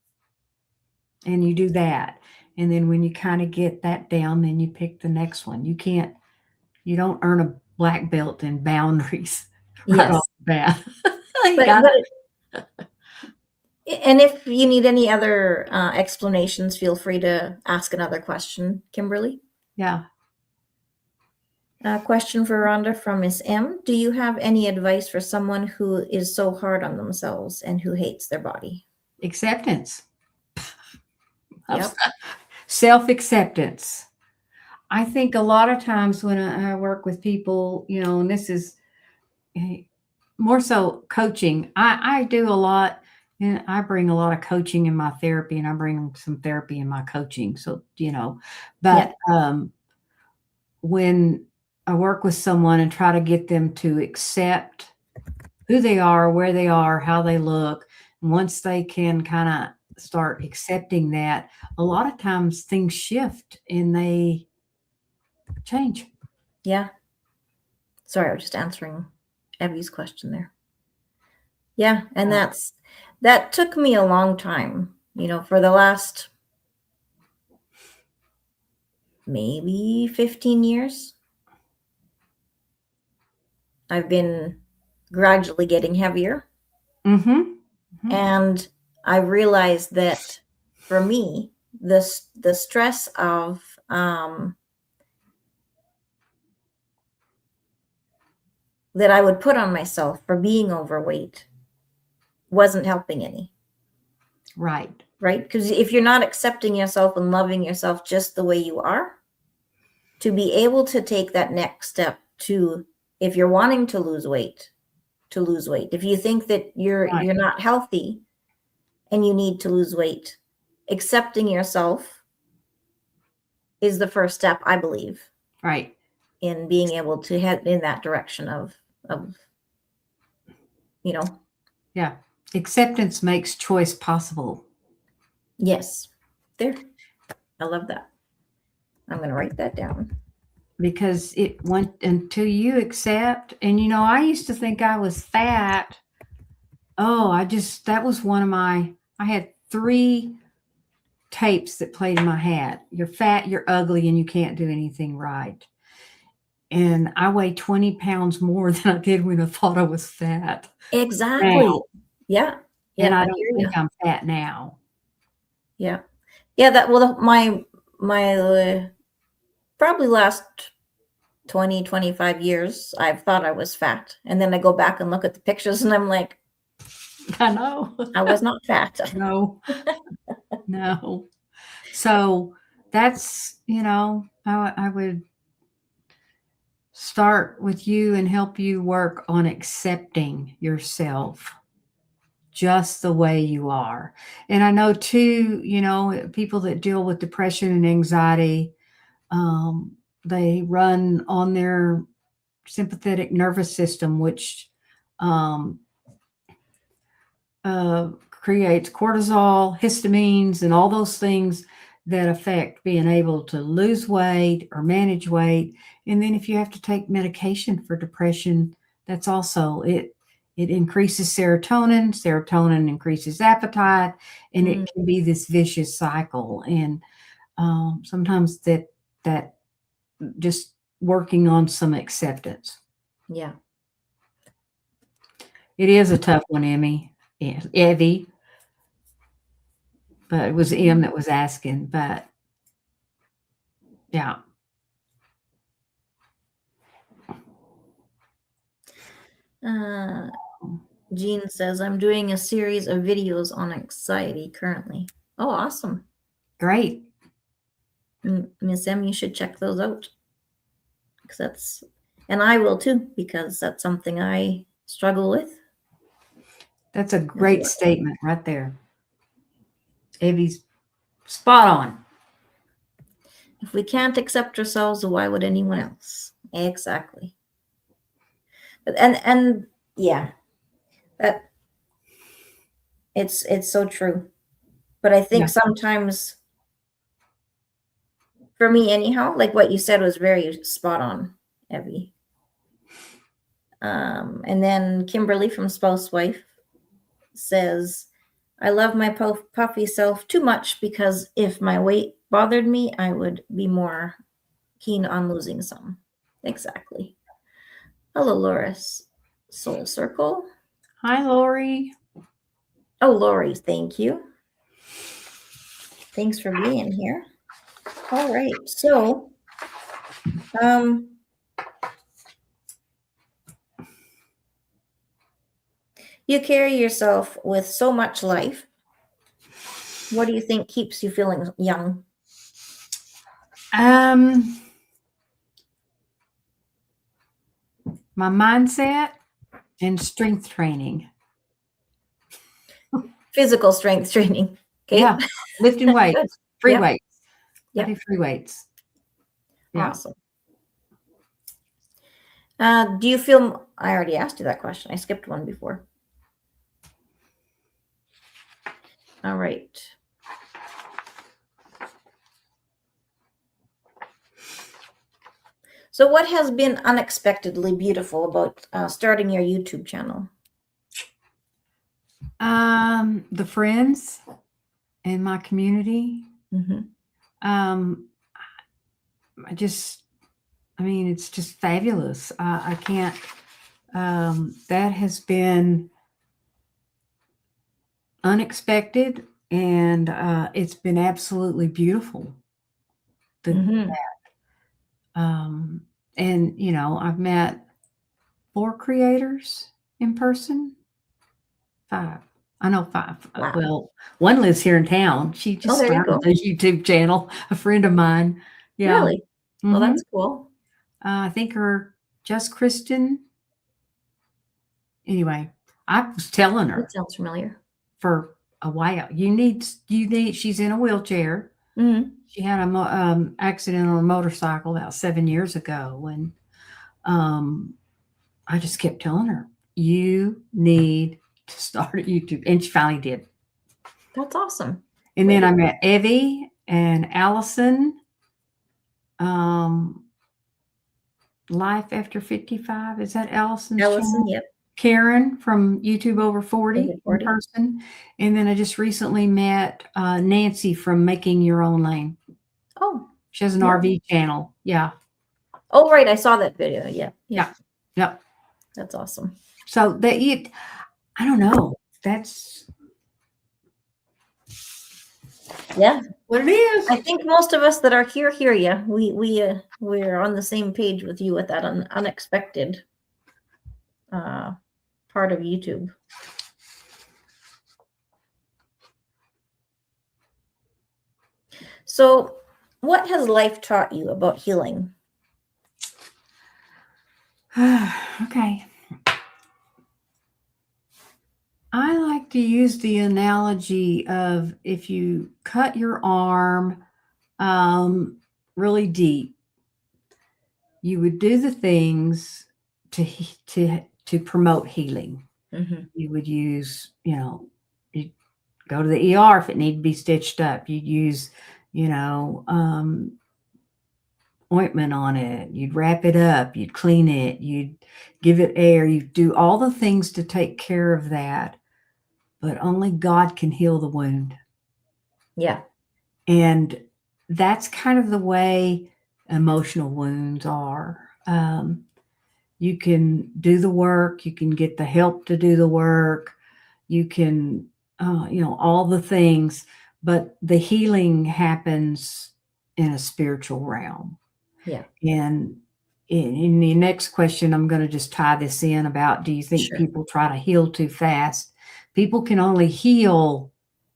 And you do that. And then when you kind of get that down, then you pick the next one. You don't earn a black belt in boundaries right off the bat. And if you need any other explanations, feel free to ask another question, Kimberly. Yeah. Question for Rhonda from Miss M. Do you have any advice for someone who is so hard on themselves and who hates their body? Acceptance. Yep. Self-acceptance. I think a lot of times when I work with people, and this is more so coaching, I do a lot, and I bring a lot of coaching in my therapy, and I bring some therapy in my coaching. So, but when I work with someone and try to get them to accept who they are, where they are, how they look, and once they can kind of start accepting that, a lot of times things shift and they change. Yeah. Sorry, I was just answering Evie's question there. Yeah. And that took me a long time, for the last maybe 15 years. I've been gradually getting heavier. And I realized that for me, the stress of that I would put on myself for being overweight wasn't helping any. Right. Right? Because if you're not accepting yourself and loving yourself just the way you are, to be able to take that next step to, if you're wanting to lose weight, to lose weight. If you think that Right. you're not healthy and you need to lose weight, accepting yourself is the first step, I believe, Right. in being able to head in that direction of you know. Yeah. Acceptance makes choice possible. Yes. There. I love that. I'm going to write that down. Because it went until you accept. And, I used to think I was fat. Oh, that was one of I had 3 tapes that played in my head. You're fat, you're ugly, and you can't do anything right. And I weigh 20 pounds more than I did when I thought I was fat. Exactly. Now. Yeah. And I I don't hear think you. I'm fat now. Yeah. Yeah, my probably last 20, 25 years, I've thought I was fat. And then I go back and look at the pictures and I'm like, I know. I was not fat. No. No. So that's, I would start with you and help you work on accepting yourself just the way you are. And I know too, people that deal with depression and anxiety, they run on their sympathetic nervous system, which um, creates cortisol, histamines, and all those things that affect being able to lose weight or manage weight. And then if you have to take medication for depression, that's also it. It increases serotonin. Serotonin increases appetite, and it can be this vicious cycle. And sometimes that just working on some acceptance. Yeah. It is a tough one, Evie. But it was M that was asking. But yeah. Jean says, I'm doing a series of videos on anxiety currently. Oh, awesome. Great. Miss M, you should check those out. And I will too, because that's something I struggle with. That's a great statement right there. Evie's spot on. If we can't accept ourselves, why would anyone else? Exactly. And yeah, that it's so true. But I think sometimes, for me anyhow, like what you said was very spot on, Evie. And then Kimberly from Spouse Wife says, I love my puffy self too much because if my weight bothered me, I would be more keen on losing some. Exactly. Hello, Loris. Soul Circle. Hi, Lori. Oh, Lori, thank you. Thanks for being here. All right. So, you carry yourself with so much life. What do you think keeps you feeling young? My mindset and strength training. Physical strength training. Okay. Yeah. Lifting weights, free weights. Yeah. I do free weights. Yeah. Awesome. Do you feel, I already asked you that question. I skipped one before. All right. So what has been unexpectedly beautiful about starting your YouTube channel? The friends in my community. Mm-hmm. It's just fabulous. I can't, that has been unexpected and it's been absolutely beautiful. Mm-hmm. Um, and I've met 4 creators in person. 5. I know 5. Wow. Well, one lives here in town. She Oh, just there you started go. a YouTube channel, a friend of mine. Yeah. Really? Well, Mhm. that's cool. I think her just Kristen. Anyway, I was telling That her sounds familiar. for a while, she's in a wheelchair. Mm-hmm. She had a accident on a motorcycle about 7 years ago, and I just kept telling her, "You need to start a YouTube," and she finally did. That's awesome. And Way then to I go. met Evie and Allison. Um, Life After 55. Is that Allison's Allison, channel? yep. Karen from YouTube Over 40 Over in 40. person. And then I just recently met Nancy from Making Your Own Lane. Oh, She has an yeah. RV channel. Yeah. Oh, right. I saw that video. Yeah. Yeah. Yep. That's awesome. So I don't know. That's Yeah. what it is. I think most of us that are here hear you. We're on the same page with you with that unexpected part of YouTube. So, what has life taught you about healing? Okay. I like to use the analogy of if you cut your arm really deep, you would do the things to promote healing. Mm-hmm. You would use, you'd go to the ER if it needed to be stitched up. You'd use, ointment on it. You'd wrap it up. You'd clean it. You'd give it air. You'd do all the things to take care of that. But only God can heal the wound. Yeah. And that's kind of the way emotional wounds are. You can do the work, you can get the help to do the work, you can, all the things, but the healing happens in a spiritual realm. Yeah. And in the next question, I'm going to just tie this in about, do you think Sure. people try to heal too fast? People can only heal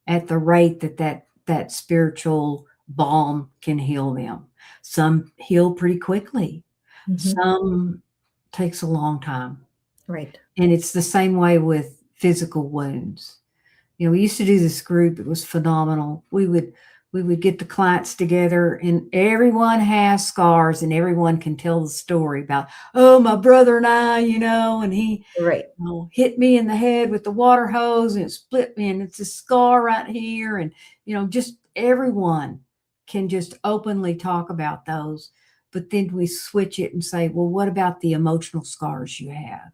at the rate that spiritual balm can heal them. Some heal pretty quickly. Mm-hmm. Some takes a long time. Right. And it's the same way with physical wounds. We used to do this group. It was phenomenal. We would get the clients together, and everyone has scars, and everyone can tell the story about, oh, my brother and I, and he Right. hit me in the head with the water hose and it split me, and it's a scar right here. And, just everyone can just openly talk about those. But then we switch it and say, well, what about the emotional scars you have?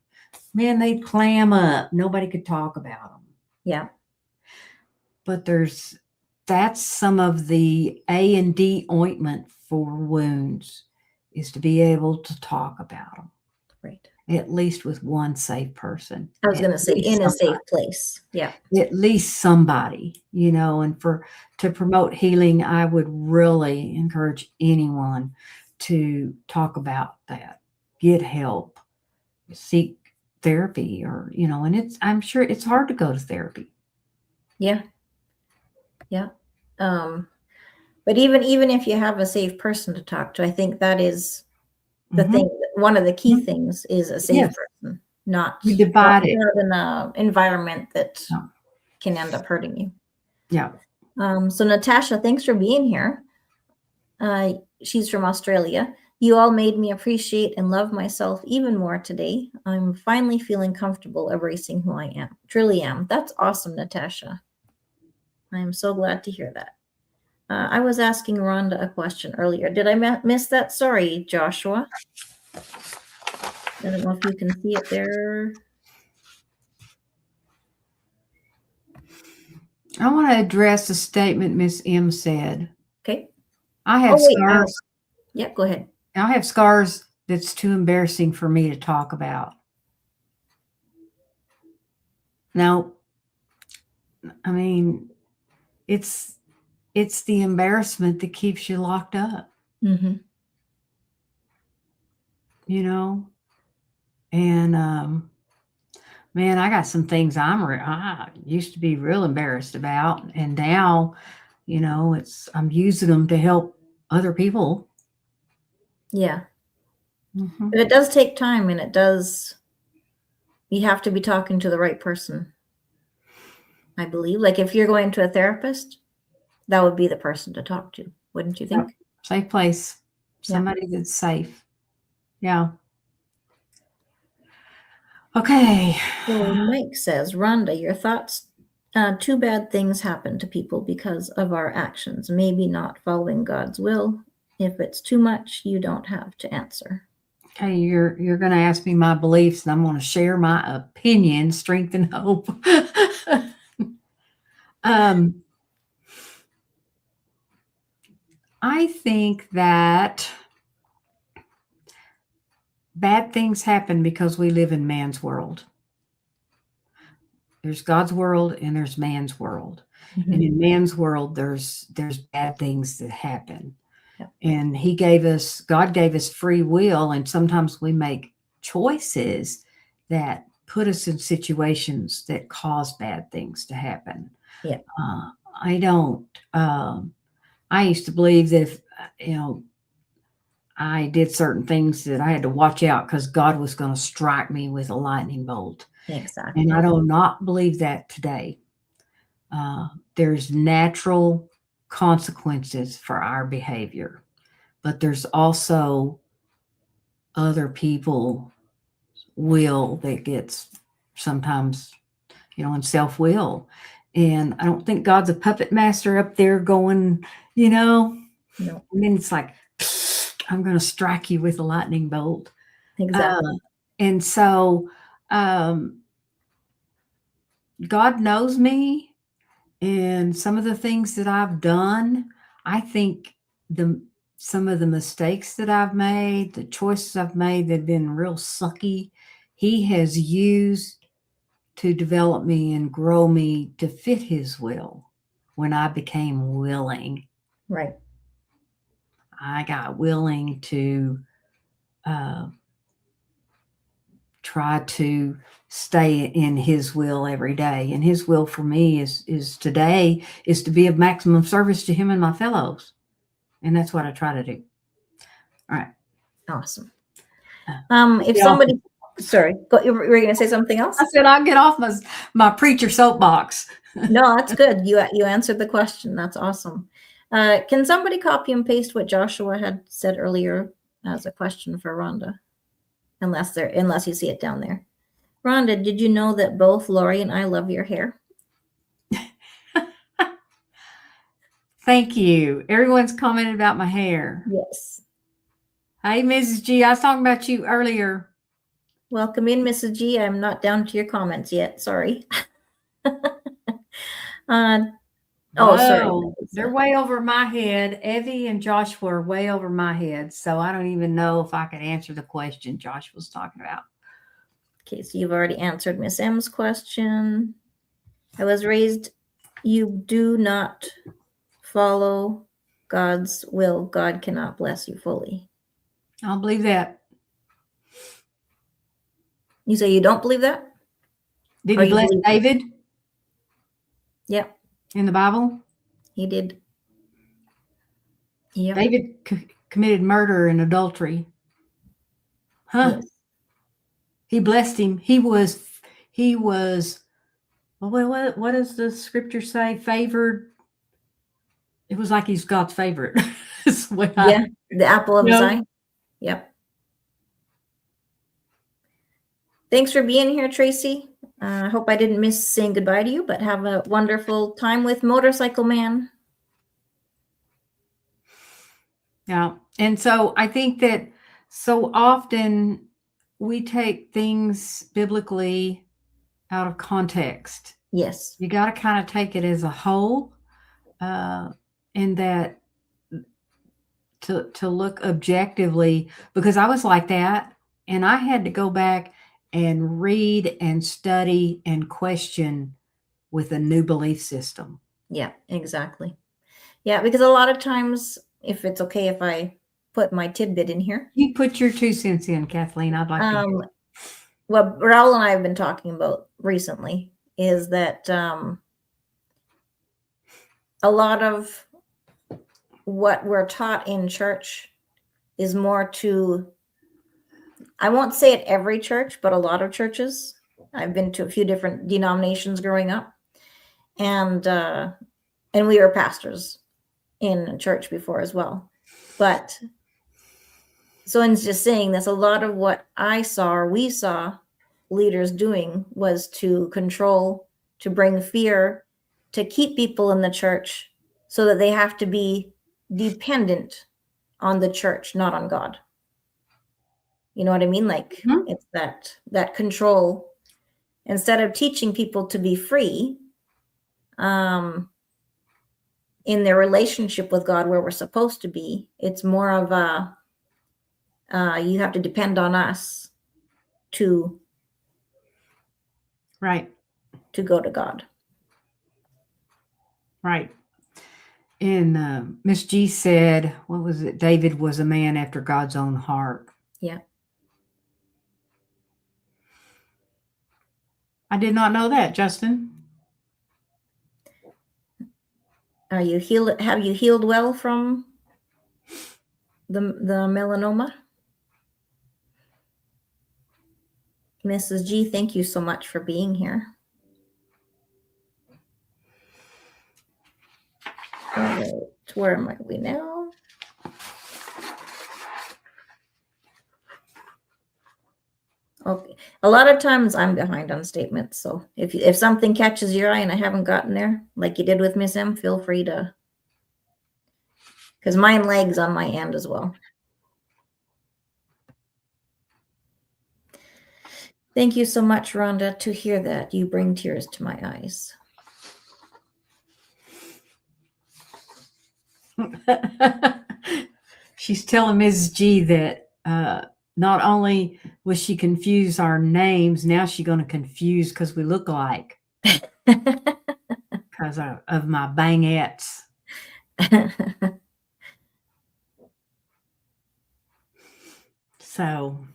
Man, they'd clam up. Nobody could talk about them. Yeah. But that's some of the A&D ointment for wounds, is to be able to talk about them. Right. At least with one safe person. I was going to say in a safe place. Yeah. At least somebody, and to promote healing, I would really encourage anyone to talk about that, get help, seek therapy, or, and I'm sure it's hard to go to therapy. Yeah. Yeah. But even if you have a safe person to talk to, I think that is the thing. One of the key things is a safe person, not We divide it. in an environment that can end up hurting you. Yeah. So Natasha, thanks for being here. She's from Australia. You all made me appreciate and love myself even more today. I'm finally feeling comfortable embracing who I am. Truly am. That's awesome, Natasha. I am so glad to hear that. I was asking Rhonda a question earlier. Did I miss that? Sorry, Joshua. I don't know if you can see it there. I want to address a statement Miss M said. Okay. I have scars. Yeah, go ahead. I have scars that's too embarrassing for me to talk about. Now, I mean, it's the embarrassment that keeps you locked up, Mm-hmm. you know. And man, I got some things I used to be real embarrassed about, and now, you know, I'm using them to help other people. Yeah. Mm-hmm. But it does take time, and you have to be talking to the right person, I believe. Like if you're going to a therapist, that would be the person to talk to, wouldn't you Yep. think? Safe place. Yeah. Somebody that's safe. Yeah. Okay. So Mike says, Rhonda, your thoughts, two bad things happen to people because of our actions, maybe not following God's will. If it's too much, you don't have to answer. Okay, you're going to ask me my beliefs, and I'm going to share my opinion, strength, and hope. I think that bad things happen because we live in man's world. There's God's world and there's man's world. Mm-hmm. And in man's world, there's bad things that happen. Yeah. And God gave us free will. And sometimes we make choices that put us in situations that cause bad things to happen. Yeah. I don't, I used to believe that if, you know, I did certain things that I had to watch out because God was going to strike me with a lightning bolt. Exactly. And I do not believe that today. There's natural consequences for our behavior, but there's also other people will that gets sometimes, you know, in self-will. And I don't think God's a puppet master up there going, you know, No. and then it's like, I'm going to strike you with a lightning bolt. Exactly. And so God knows me, and some of the things that I've done, I think some of the mistakes that I've made, the choices I've made that have been real sucky, He has used to develop me and grow me to fit His will. When I became willing, Right. I got willing to try to stay in His will every day. And His will for me is today is to be of maximum service to Him and my fellows. And that's what I try to do. All right. Awesome. If somebody, sorry, you were going to say something else? I said I'll get off my preacher soapbox. No, that's good. You answered the question. That's awesome. Can somebody copy and paste what Joshua had said earlier as a question for Rhonda? Unless you see it down there. Rhonda, did you know that both Lori and I love your hair? Thank you. Everyone's commented about my hair. Yes. Hey, Mrs. G, I was talking about you earlier. Welcome in, Mrs. G. I'm not down to your comments yet. Sorry. Sorry. They're way over my head. Evie and Joshua are way over my head. So I don't even know if I could answer the question Josh was talking about. Okay, so you've already answered Miss M's question. I was raised, you do not follow God's will. God cannot bless you fully. I don't believe that. You say you don't believe that? Did He bless David? Yep. In the Bible? He did. Yep. David committed murder and adultery. Huh? Yes. He blessed him. He was, well, what does the scripture say? Favored. It was like he's God's favorite. The apple of his eye. Yep. Thanks for being here, Tracy. I hope I didn't miss saying goodbye to you, but have a wonderful time with Motorcycle Man. Yeah. And so I think that so often we take things biblically out of context. Yes. You got to kind of take it as a whole, and that to look objectively, because I was like that, and I had to go back and read and study and question with a new belief system. Yeah, exactly. Yeah, because a lot of times, if it's okay if I put my tidbit in here, You put your 2 cents in, Kathleen. I'd like to hear. what Raul and I have been talking about recently is that a lot of what we're taught in church is more to, I won't say at every church, but a lot of churches. I've been to a few different denominations growing up, and we were pastors in church before as well. But so in just saying this, a lot of what I saw or we saw leaders doing was to control, to bring fear, to keep people in the church so that they have to be dependent on the church, not on God. You know what I mean? Like it's that control. Instead of teaching people to be free in their relationship with God where we're supposed to be, it's more of a you have to depend on us to Right. to go to God. Right. And Miss G said, what was it? David was a man after God's own heart. Yeah. I did not know that, Justin. Are you healed? Have you healed well from the melanoma? Mrs. G, thank you so much for being here. All right, where am we now? Okay, a lot of times I'm behind on statements, so if something catches your eye and I haven't gotten there, like you did with Miss M, feel free to, because mine lags on my end as well. Thank you so much, Rhonda. To hear that, you bring tears to my eyes. She's telling Mrs. G that not only was she confused our names, now she's going to confuse because we look alike because of my bangettes. So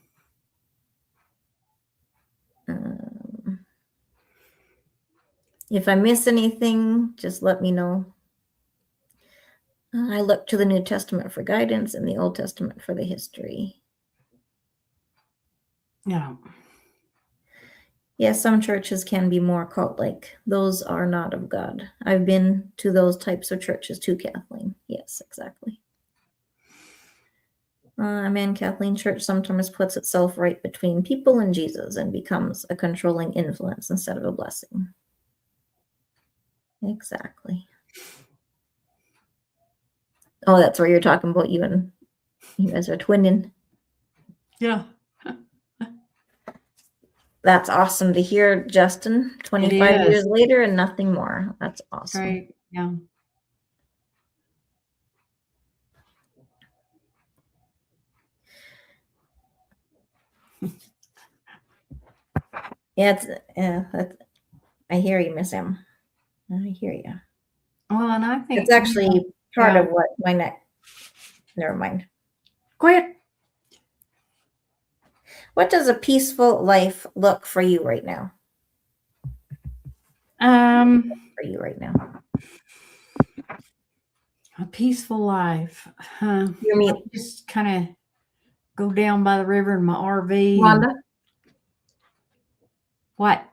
if I miss anything, just let me know. I look to the New Testament for guidance and the Old Testament for the history. yeah. Yes, some churches can be more cult-like. Those are not of God. I've been to those types of churches too, Kathleen. Yes, exactly. Man, Kathleen, church sometimes puts itself right between people and Jesus and becomes a controlling influence instead of a blessing. Exactly. Oh, that's where you're talking about you guys are twinning. Yeah. That's awesome to hear, Justin. 25 years later and nothing more. That's awesome. Right. Yeah. Yeah, I hear you, Miss M. I hear you. Well, and I think It's actually part of what my neck. Never mind. Quit. What does a peaceful life look for you right now? For you right now. A peaceful life. Hear me, just kind of go down by the river in my RV. Rhonda? What?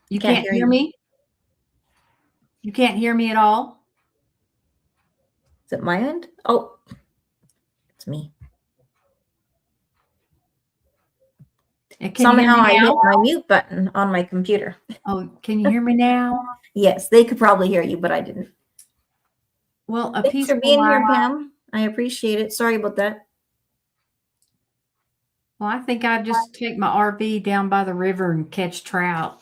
You can't hear me? You can't hear me at all? Is it my end? Oh, it's me. Somehow I hit my mute button on my computer. Oh, can you hear me now? Yes, they could probably hear you, but I didn't. Well, thanks for being here, Pam. I appreciate it. Sorry about that. Well, I think I'd just take my RV down by the river and catch trout.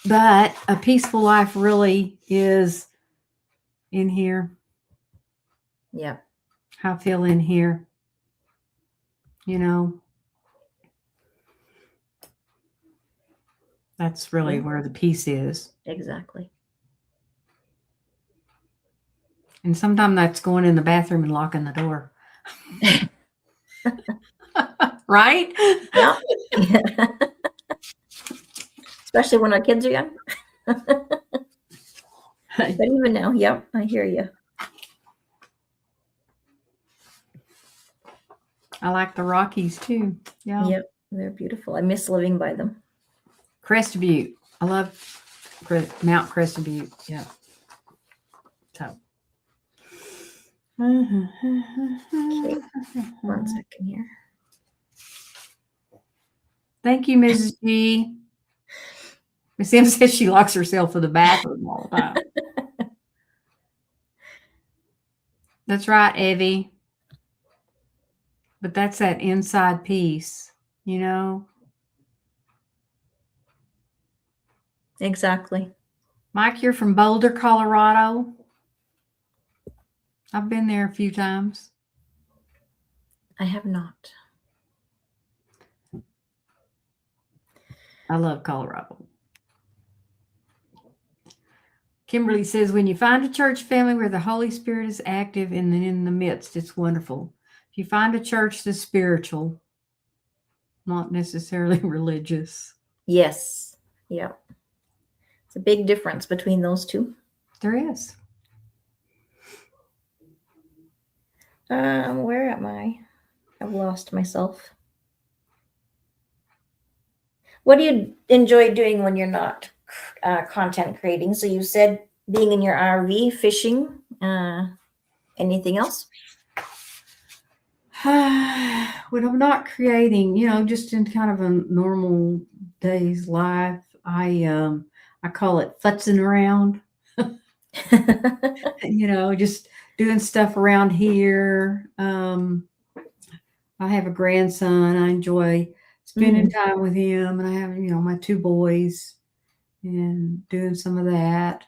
But a peaceful life really is in here. Yeah. How I feel in here. You know. That's really where the peace is. Exactly. And sometimes that's going in the bathroom and locking the door. Right? Yeah. Especially when our kids are young. But even now, yep, I hear you. I like the Rockies too. Yeah. Yep, they're beautiful. I miss living by them. Crested Butte. I love Mount Crested Butte. Yeah. So. Okay, 1 second here. Thank you, Mrs. G. Miss M says she locks herself in the bathroom all the time. That's right, Evie. But that's that inside piece, you know? Exactly. Mike, you're from Boulder, Colorado. I've been there a few times. I have not. I love Colorado. Kimberly says, when you find a church family where the Holy Spirit is active and in the midst, it's wonderful. If you find a church that's spiritual, not necessarily religious. Yes. Yeah. It's a big difference between those two. There is. Where am I? I've lost myself. What do you enjoy doing when you're not content creating? So you said being in your RV, fishing, anything else? When I'm not creating, just in kind of a normal day's life, I call it futzing around. Just doing stuff around here. I have a grandson. I enjoy spending time with him, and I have, my 2 boys, and doing some of that.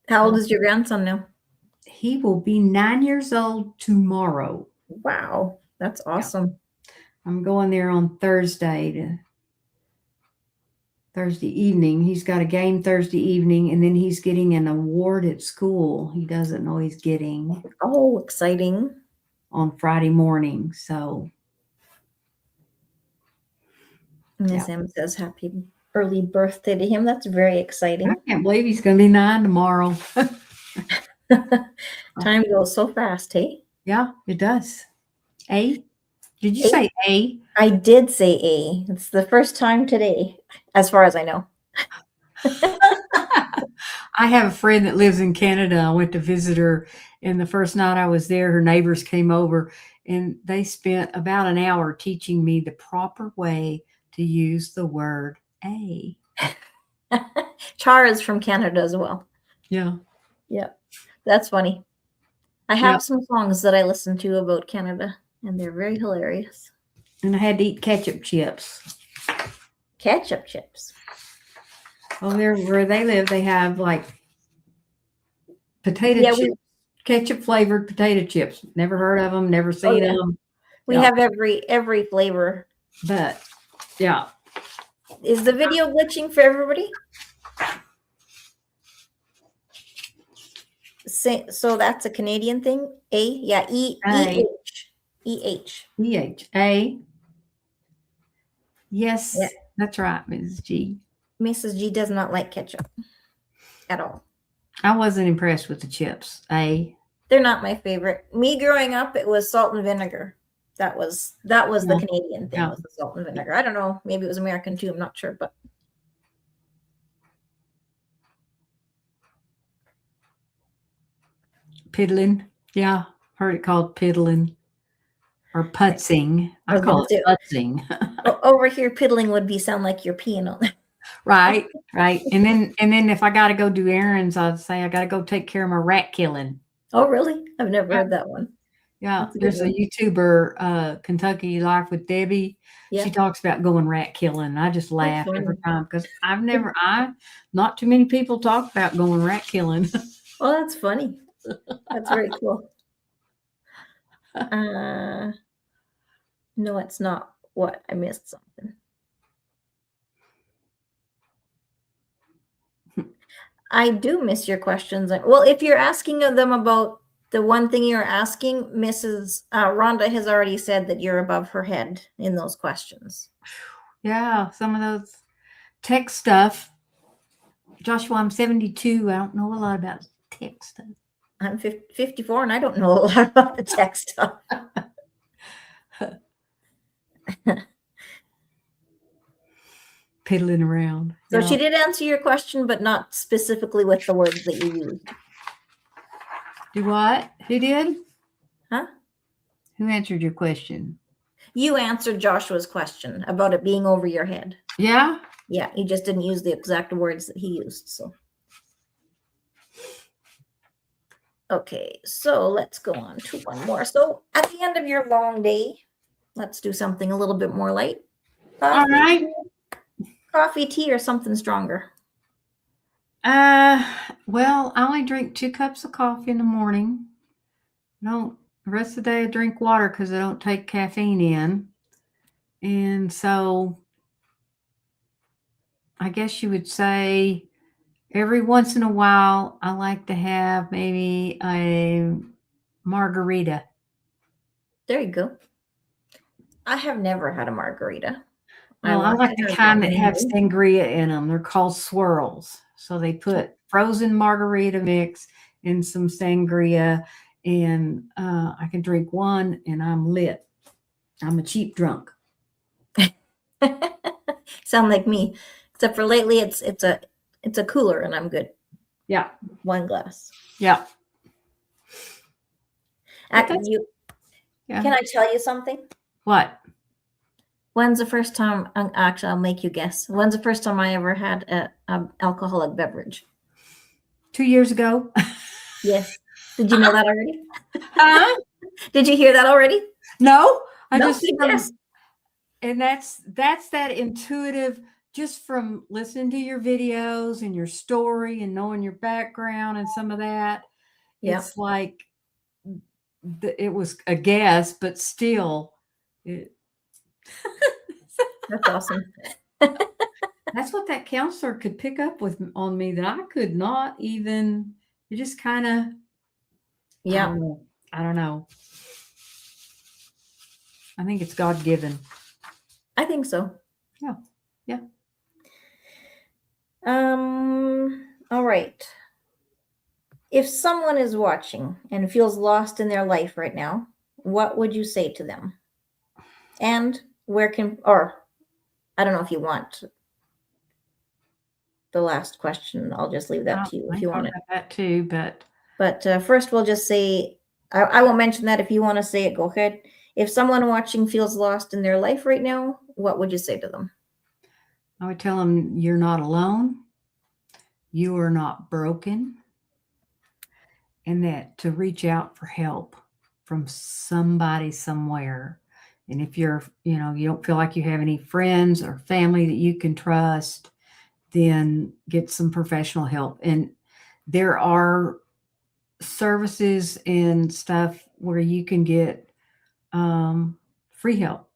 How old is your grandson now? He will be 9 years old tomorrow. Wow, that's awesome. Yeah. I'm going there on Thursday evening. He's got a game Thursday evening, and then he's getting an award at school he doesn't know he's getting. Oh, exciting. On Friday morning. So Miss M says happy early birthday to him. That's very exciting. I can't believe he's going to be 9 tomorrow. Time goes so fast, hey? Yeah, it does. A? Did you say A? I did say A. It's the first time today, as far as I know. I have a friend that lives in Canada. I went to visit her, and the first night I was there, her neighbors came over, and they spent about an hour teaching me the proper way to use the word A. Char is from Canada as well. Yeah. Yep. That's funny. I have some songs that I listen to about Canada, and they're very hilarious. And I had to eat ketchup chips. Ketchup chips. Well, where they live, they have like potato chips, ketchup flavored potato chips. Never heard of them, never seen them. We have every flavor. But yeah. Is the video glitching for everybody? So that's a Canadian thing. A, yeah, E-H. A. Yes, yeah. That's right, Mrs. G. Mrs. G does not like ketchup at all. I wasn't impressed with the chips. They're not my favorite. Me growing up, it was salt and vinegar. That was the Canadian thing, was the salt and vinegar. I don't know. Maybe it was American too. I'm not sure, but. Piddling. Yeah. Heard it called piddling or putzing. I call it putzing. Over here, piddling would sound like you're peeing on it. Right. And then if I got to go do errands, I'd say I got to go take care of my rat killing. Oh, really? I've never heard that one. Yeah. There's a YouTuber, Kentucky Life with Debbie. Yeah. She talks about going rat killing. I just laugh every time because not too many people talk about going rat killing. Oh, that's funny. That's very cool. No, it's not. What? I missed something. I do miss your questions. Well, if you're asking them about The one thing you're asking, Mrs. Rhonda has already said that you're above her head in those questions. Yeah, some of those tech stuff. Joshua, I'm 72. I don't know a lot about tech stuff. I'm 54 and I don't know a lot about the tech stuff. Piddling around. So Yeah. she did answer your question, but not specifically with the words that you used. Do what? Who did? Huh? Who answered your question? You answered Joshua's question about it being over your head. Yeah? Yeah, he just didn't use the exact words that he used. So, okay, so let's go on to one more. So at the end of your long day, let's do something a little bit more light. All right. Coffee, tea, or something stronger? Well, I only drink 2 cups of coffee in the morning. The rest of the day I drink water because I don't take caffeine in. And so I guess you would say every once in a while I like to have maybe a margarita. There you go. I have never had a margarita. Well, I want like to the have kind that one. have sangria in them. They're called swirls. So they put frozen margarita mix and some sangria, and I can drink one and I'm lit. I'm a cheap drunk. Sound like me, except for lately it's a cooler and I'm good. Yeah. One glass. Yeah. Can I tell you something? What? When's the first time? Actually, I'll make you guess. When's the first time I ever had a alcoholic beverage? 2 years ago. Yes. Did you know that already? Huh? Did you hear that already? No. Yes. And that's that intuitive, just from listening to your videos and your story and knowing your background and some of that. Yeah. It's like it was a guess, but still. That's awesome. That's what that counselor could pick up on me that I could not even. You just kind of. Yeah. I don't know. I think it's God-given. I think so. Yeah. Yeah. All right. If someone is watching and feels lost in their life right now, what would you say to them? And or I don't know if you want the last question. I'll just leave that to you if you want it. That too, But first we'll just say, I won't mention that. If you want to say it, go ahead. If someone watching feels lost in their life right now, what would you say to them? I would tell them you're not alone. You are not broken. And that to reach out for help from somebody somewhere. And if you don't feel like you have any friends or family that you can trust, then get some professional help. And there are services and stuff where you can get free help,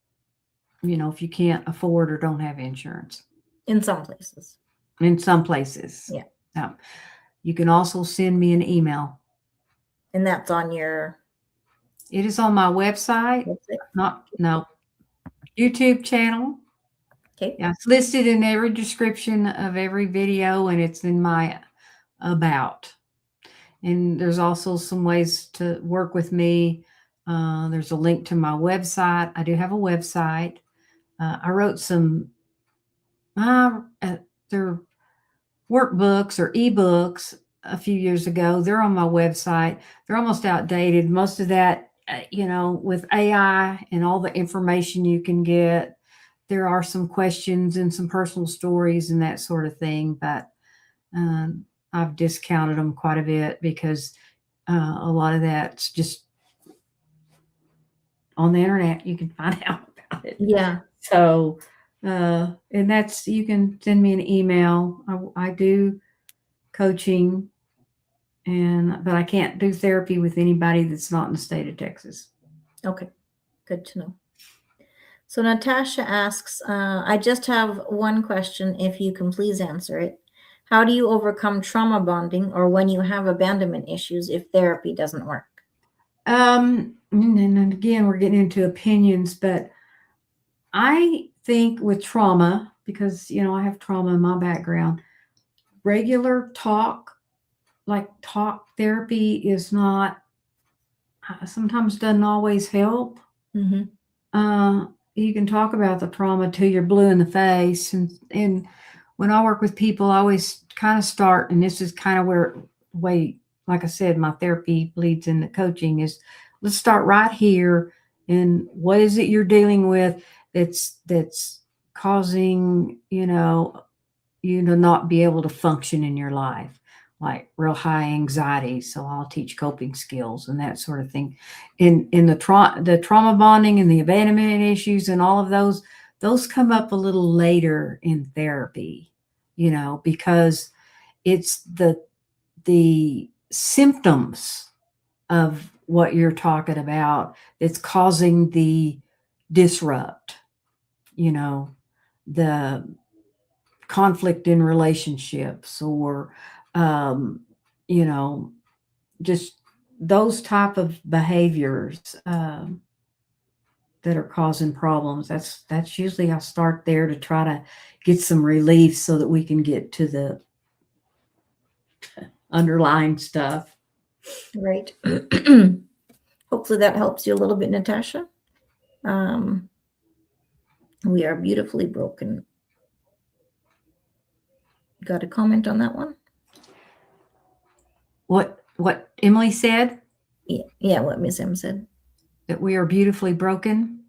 if you can't afford or don't have insurance. In some places. Yeah. You can also send me an email. And that's on your... It is on my website. YouTube channel. Okay. Yeah, it's listed in every description of every video, and it's in my about. And there's also some ways to work with me. There's a link to my website. I do have a website. I wrote some they're workbooks or ebooks a few years ago. They're on my website. They're almost outdated. Most of that, with AI and all the information you can get, there are some questions and some personal stories and that sort of thing. But I've discounted them quite a bit because a lot of that's just on the internet. You can find out about it. Yeah. So, and you can send me an email. I do coaching, but I can't do therapy with anybody that's not in the state of Texas. Okay. Good to know. So Natasha asks, I just have one question, if you can please answer it. How do you overcome trauma bonding or when you have abandonment issues if therapy doesn't work? And again, we're getting into opinions, but I think with trauma, because I have trauma in my background, regular talk, like talk therapy, is not sometimes doesn't always help. Mm-hmm. You can talk about the trauma till you're blue in the face, and when I work with people, I always kind of start, and this is kind of where way, like I said, my therapy leads into coaching is let's start right here. And what is it you're dealing with that's causing you to not be able to function in your life, like real high anxiety. So I'll teach coping skills and that sort of thing. In the trauma bonding and the abandonment issues and all of those come up a little later in therapy, because it's the symptoms of what you're talking about that's causing the disrupt, the conflict in relationships, or you know just those type of behaviors that are causing problems. That's usually I start there to try to get some relief so that we can get to the underlying stuff. Right. Hopefully that helps you a little bit, Natasha. We are beautifully broken. Got a comment on that one? What Emily said? Yeah, what Miss M said. That we are beautifully broken.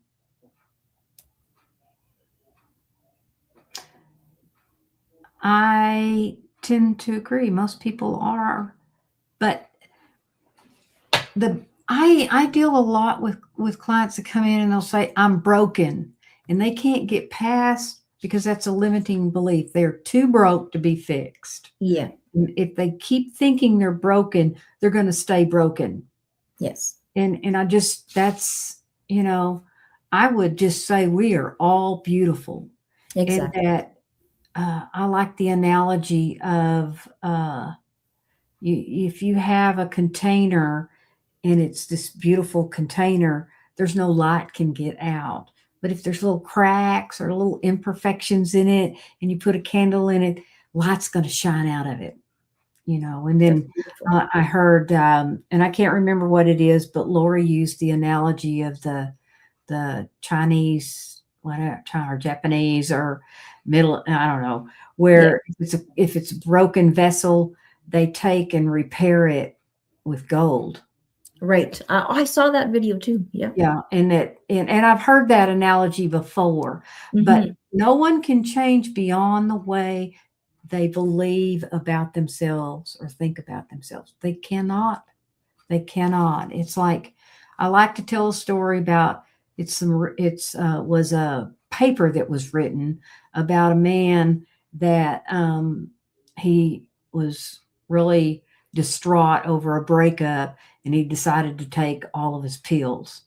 I tend to agree. Most people are, but I deal a lot with clients that come in and they'll say, I'm broken, and they can't get past, because that's a limiting belief. They're too broke to be fixed. Yeah. And if they keep thinking they're broken, they're going to stay broken. Yes. And I just, that's, I would just say we are all beautiful. Exactly. And that I like the analogy of if you have a container and it's this beautiful container, there's no light can get out. But if there's little cracks or little imperfections in it and you put a candle in it, light's going to shine out of it. And then I heard, and I can't remember what it is, but Lori used the analogy of the Chinese, whatever, China or Japanese or middle, I don't know, where if it's a broken vessel, they take and repair it with gold. Right. I saw that video too. Yeah. Yeah. And I've heard that analogy before, but no one can change beyond the way they believe about themselves or think about themselves. They cannot. It's like, I like to tell a story about was a paper that was written about a man that he was really distraught over a breakup, and he decided to take all of his pills.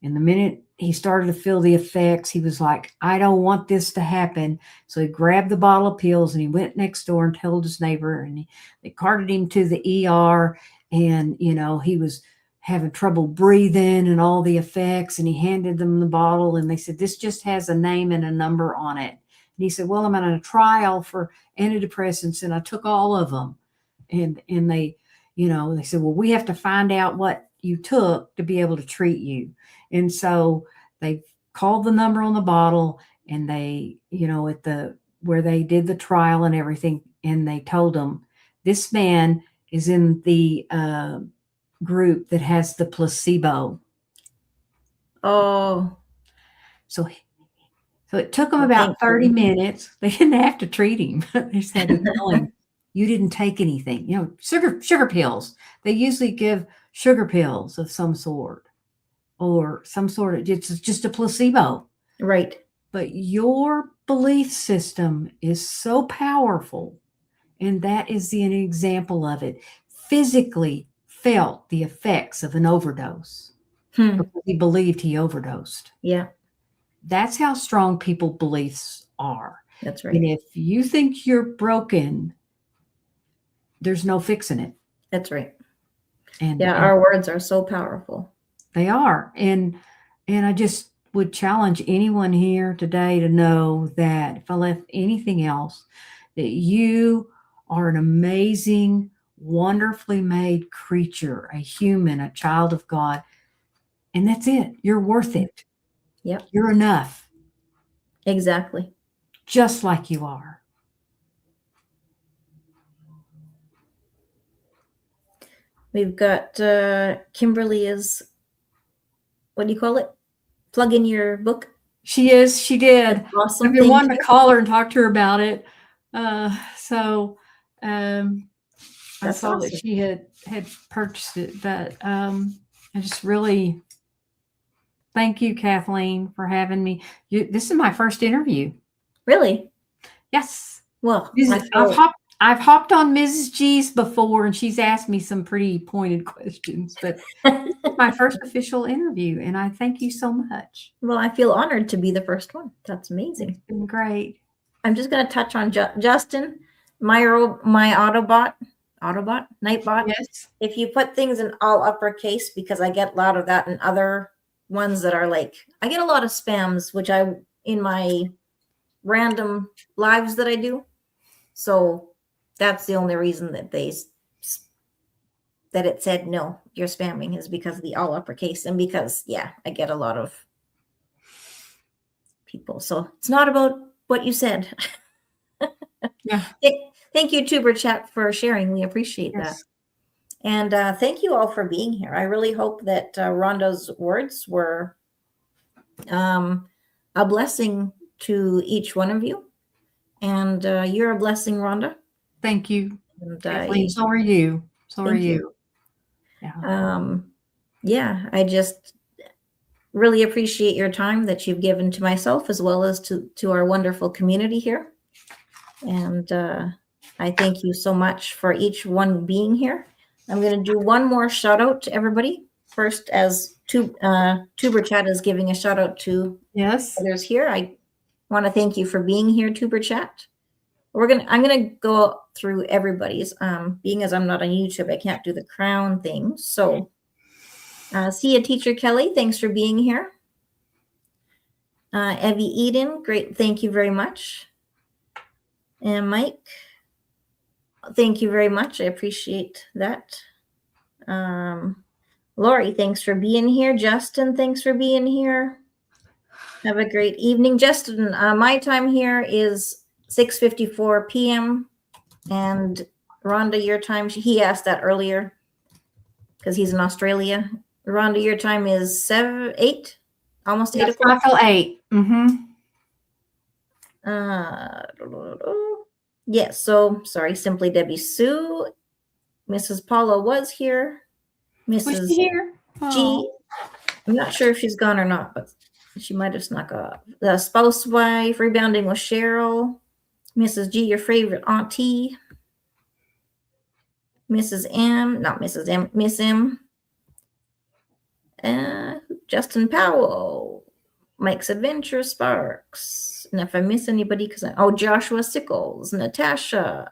And the minute he started to feel the effects, he was like, I don't want this to happen. So he grabbed the bottle of pills and he went next door and told his neighbor, and they carted him to the ER. And, he was having trouble breathing and all the effects. And he handed them the bottle and they said, this just has a name and a number on it. And he said, well, I'm on a trial for antidepressants and I took all of them. And they, they said, well, we have to find out what you took to be able to treat you. And so they called the number on the bottle, and they, where they did the trial and everything, and they told them, this man is in the group that has the placebo. Oh. So it took them about 30 minutes. They didn't have to treat him. They just had to tell him, you didn't take anything. Sugar pills. They usually give sugar pills of some sort, or some sort of, it's just a placebo. Right. But your belief system is so powerful, and that is an example of it. Physically felt the effects of an overdose because he believed he overdosed. Yeah. That's how strong people's beliefs are. That's right. And if you think you're broken, there's no fixing it. That's right. And, Yeah, and our words are so powerful. they are. And I just would challenge anyone here today to know that if I left anything else, that you are an amazing, wonderfully made creature, a human, a child of God. And that's it. You're worth it. Yep, You're enough, exactly. just like you are. We've got Kimberly is, what do you call it? Plug in your book. She is. She did. That's awesome. I've been Thank wanting you. to call her and talk to her about it. So I That's saw that awesome. she had purchased it, but I just really thank you, Kathleen, for having me. This is my first interview. Really? Yes. Well, I've hopped on Mrs. G's before, and she's asked me some pretty pointed questions, but this is my first official interview, and I thank you so much. well, I feel honored to be the first one. That's amazing. It's been great. I'm just going to touch on Justin, my Nightbot. Yes. If you put things in all uppercase, because I get a lot of that in other ones that are like, I get a lot of spams, which in my random lives that I do. So that's the only reason that that it said, no, you're spamming, is because of the all uppercase. And because, yeah, I get a lot of people. So it's not about what you said. Yeah. Thank you, Tuber Chat, for sharing. We appreciate that. And thank you all for being here. I really hope that Rhonda's words were a blessing to each one of you. And you're a blessing, Rhonda. Thank you. And Kathleen, so are you. So are you. Yeah. Yeah, I just really appreciate your time that you've given to myself as well as to our wonderful community here. And I thank you so much for each one being here. I'm going to do one more shout out to everybody. First, as Tuber Chat is giving a shout out to others here. I want to thank you for being here, Tuber Chat. I'm gonna go through everybody's. Being as I'm not on YouTube, I can't do the crown thing. So, see you, Teacher Kelly. Thanks for being here. Evie Eden, great. Thank you very much. And Mike, thank you very much. I appreciate that. Lori, thanks for being here. Justin, thanks for being here. Have a great evening. Justin, my time here is 6:54 p.m. And Rhonda, your time, he asked that earlier because he's in Australia. Rhonda, your time is 8, almost 8 o'clock. Till 8. Yes, so sorry, Simply Debbie Sue. Mrs. Paula was here. Was Mrs. she here? G, I'm not sure if she's gone or not, but she might have snuck off. The spouse wife, rebounding with Cheryl. Mrs. G, your favorite auntie. Mrs. M, not Mrs. M, Miss M. Justin Powell, Mike's Adventure Sparks. And if I miss anybody, Joshua Sickles, Natasha.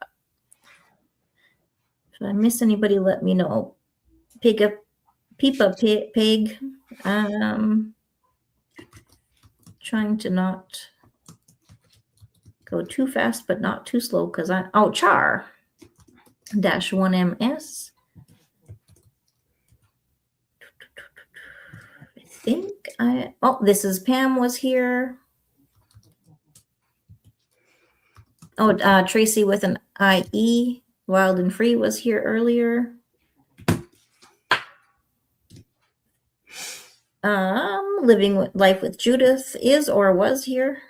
If I miss anybody, let me know. Peepa Pig. Trying to not go too fast, but not too slow because Char -1MS. I think this is Pam was here. Tracy with an IE, Wild and Free was here earlier. Living Life with Judith is or was here.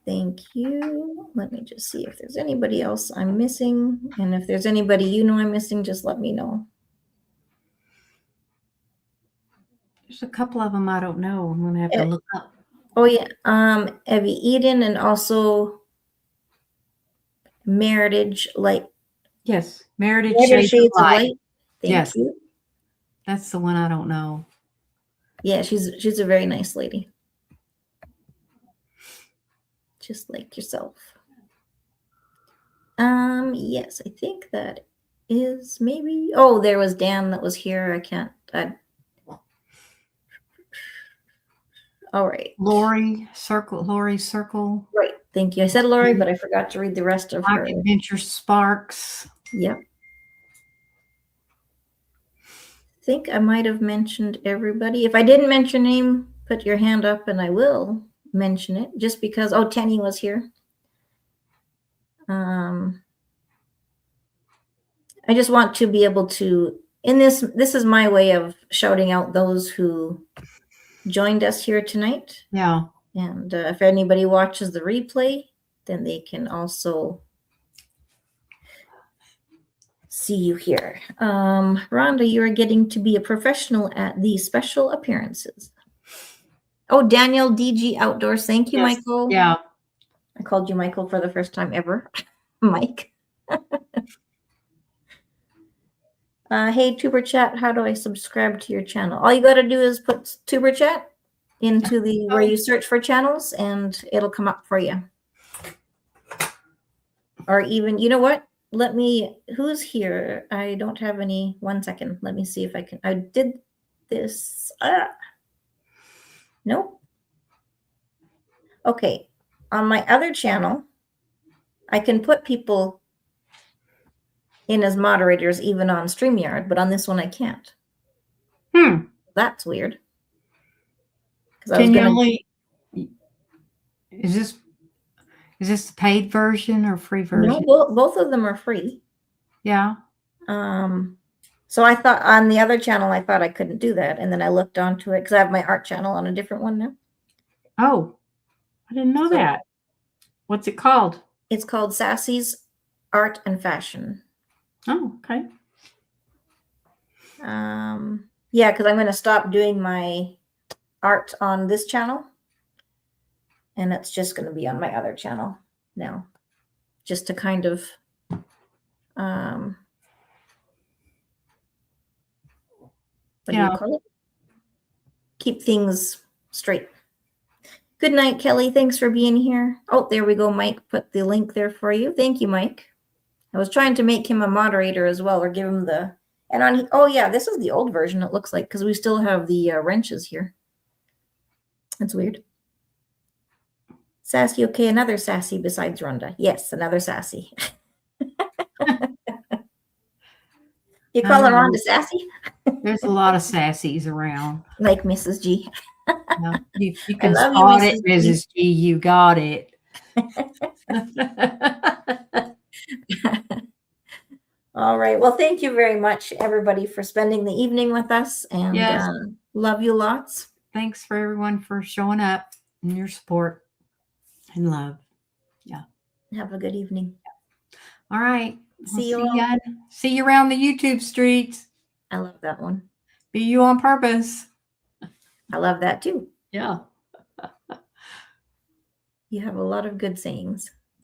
Thank you. Let me just see if there's anybody else I'm missing. And if there's anybody I'm missing, just let me know. There's a couple of them I don't know. I'm going to have to look up. Oh, yeah. Evie Eden and also Meritage Light. Yes. Meritage Shades of Light. Thank you. That's the one I don't know. Yeah, she's a very nice lady. Just like yourself. Yes, I think that is maybe. Oh, there was Dan that was here. I can't. All right. Lori Circle. Right. Thank you. I said Lori, but I forgot to read the rest of her. Mike Adventure Sparks. Yep. I think I might have mentioned everybody. If I didn't mention your name, put your hand up and I will mention it just because. Oh, Tenny was here. I just want to be able to, this is my way of shouting out those who joined us here tonight. Yeah. And if anybody watches the replay, then they can also see you here. Rhonda, you are getting to be a professional at these special appearances. Oh, Daniel DG Outdoors. Thank you, Yes. Michael. Yeah. I called you Michael for the first time ever. Mike. Hey, Tuber Chat, how do I subscribe to your channel? All you got to do is put Tuber Chat into the where you search for channels and it'll come up for you. Or even, you know what? Who's here? I don't have any. 1 second. Let me see if I can. I did this. Nope. Okay. On my other channel, I can put people in as moderators even on StreamYard, but on this one I can't. That's weird. Can you only? Is this the paid version or free version? No, both of them are free. Yeah. So I thought on the other channel, I thought I couldn't do that, and then I looked onto it because I have my art channel on a different one now. Oh, I didn't know that. What's it called? It's called Sassy's Art and Fashion. Oh, okay. Yeah, because I'm going to stop doing my art on this channel, and it's just going to be on my other channel now, just to kind of what do you call it? Keep things straight. Good night, Kelly. Thanks for being here. Oh, there we go. Mike put the link there for you. Thank you, Mike. I was trying to make him a moderator as well, or give him the, and on, oh yeah, this is the old version, it looks like, because we still have the wrenches here. That's weird. Sassy, okay, another sassy besides Rhonda. Yes, another sassy. You calling Rhonda sassy? There's a lot of sassies around. Like Mrs. G. No, you can spot it, Mrs. G. You got it. All right. Well, thank you very much, everybody, for spending the evening with us. And yes. Love you lots. Thanks for everyone for showing up and your support and love. Yeah. Have a good evening. All right. See you. See you around the YouTube streets. I love that one. Be you on purpose. I love that too. Yeah. You have a lot of good sayings.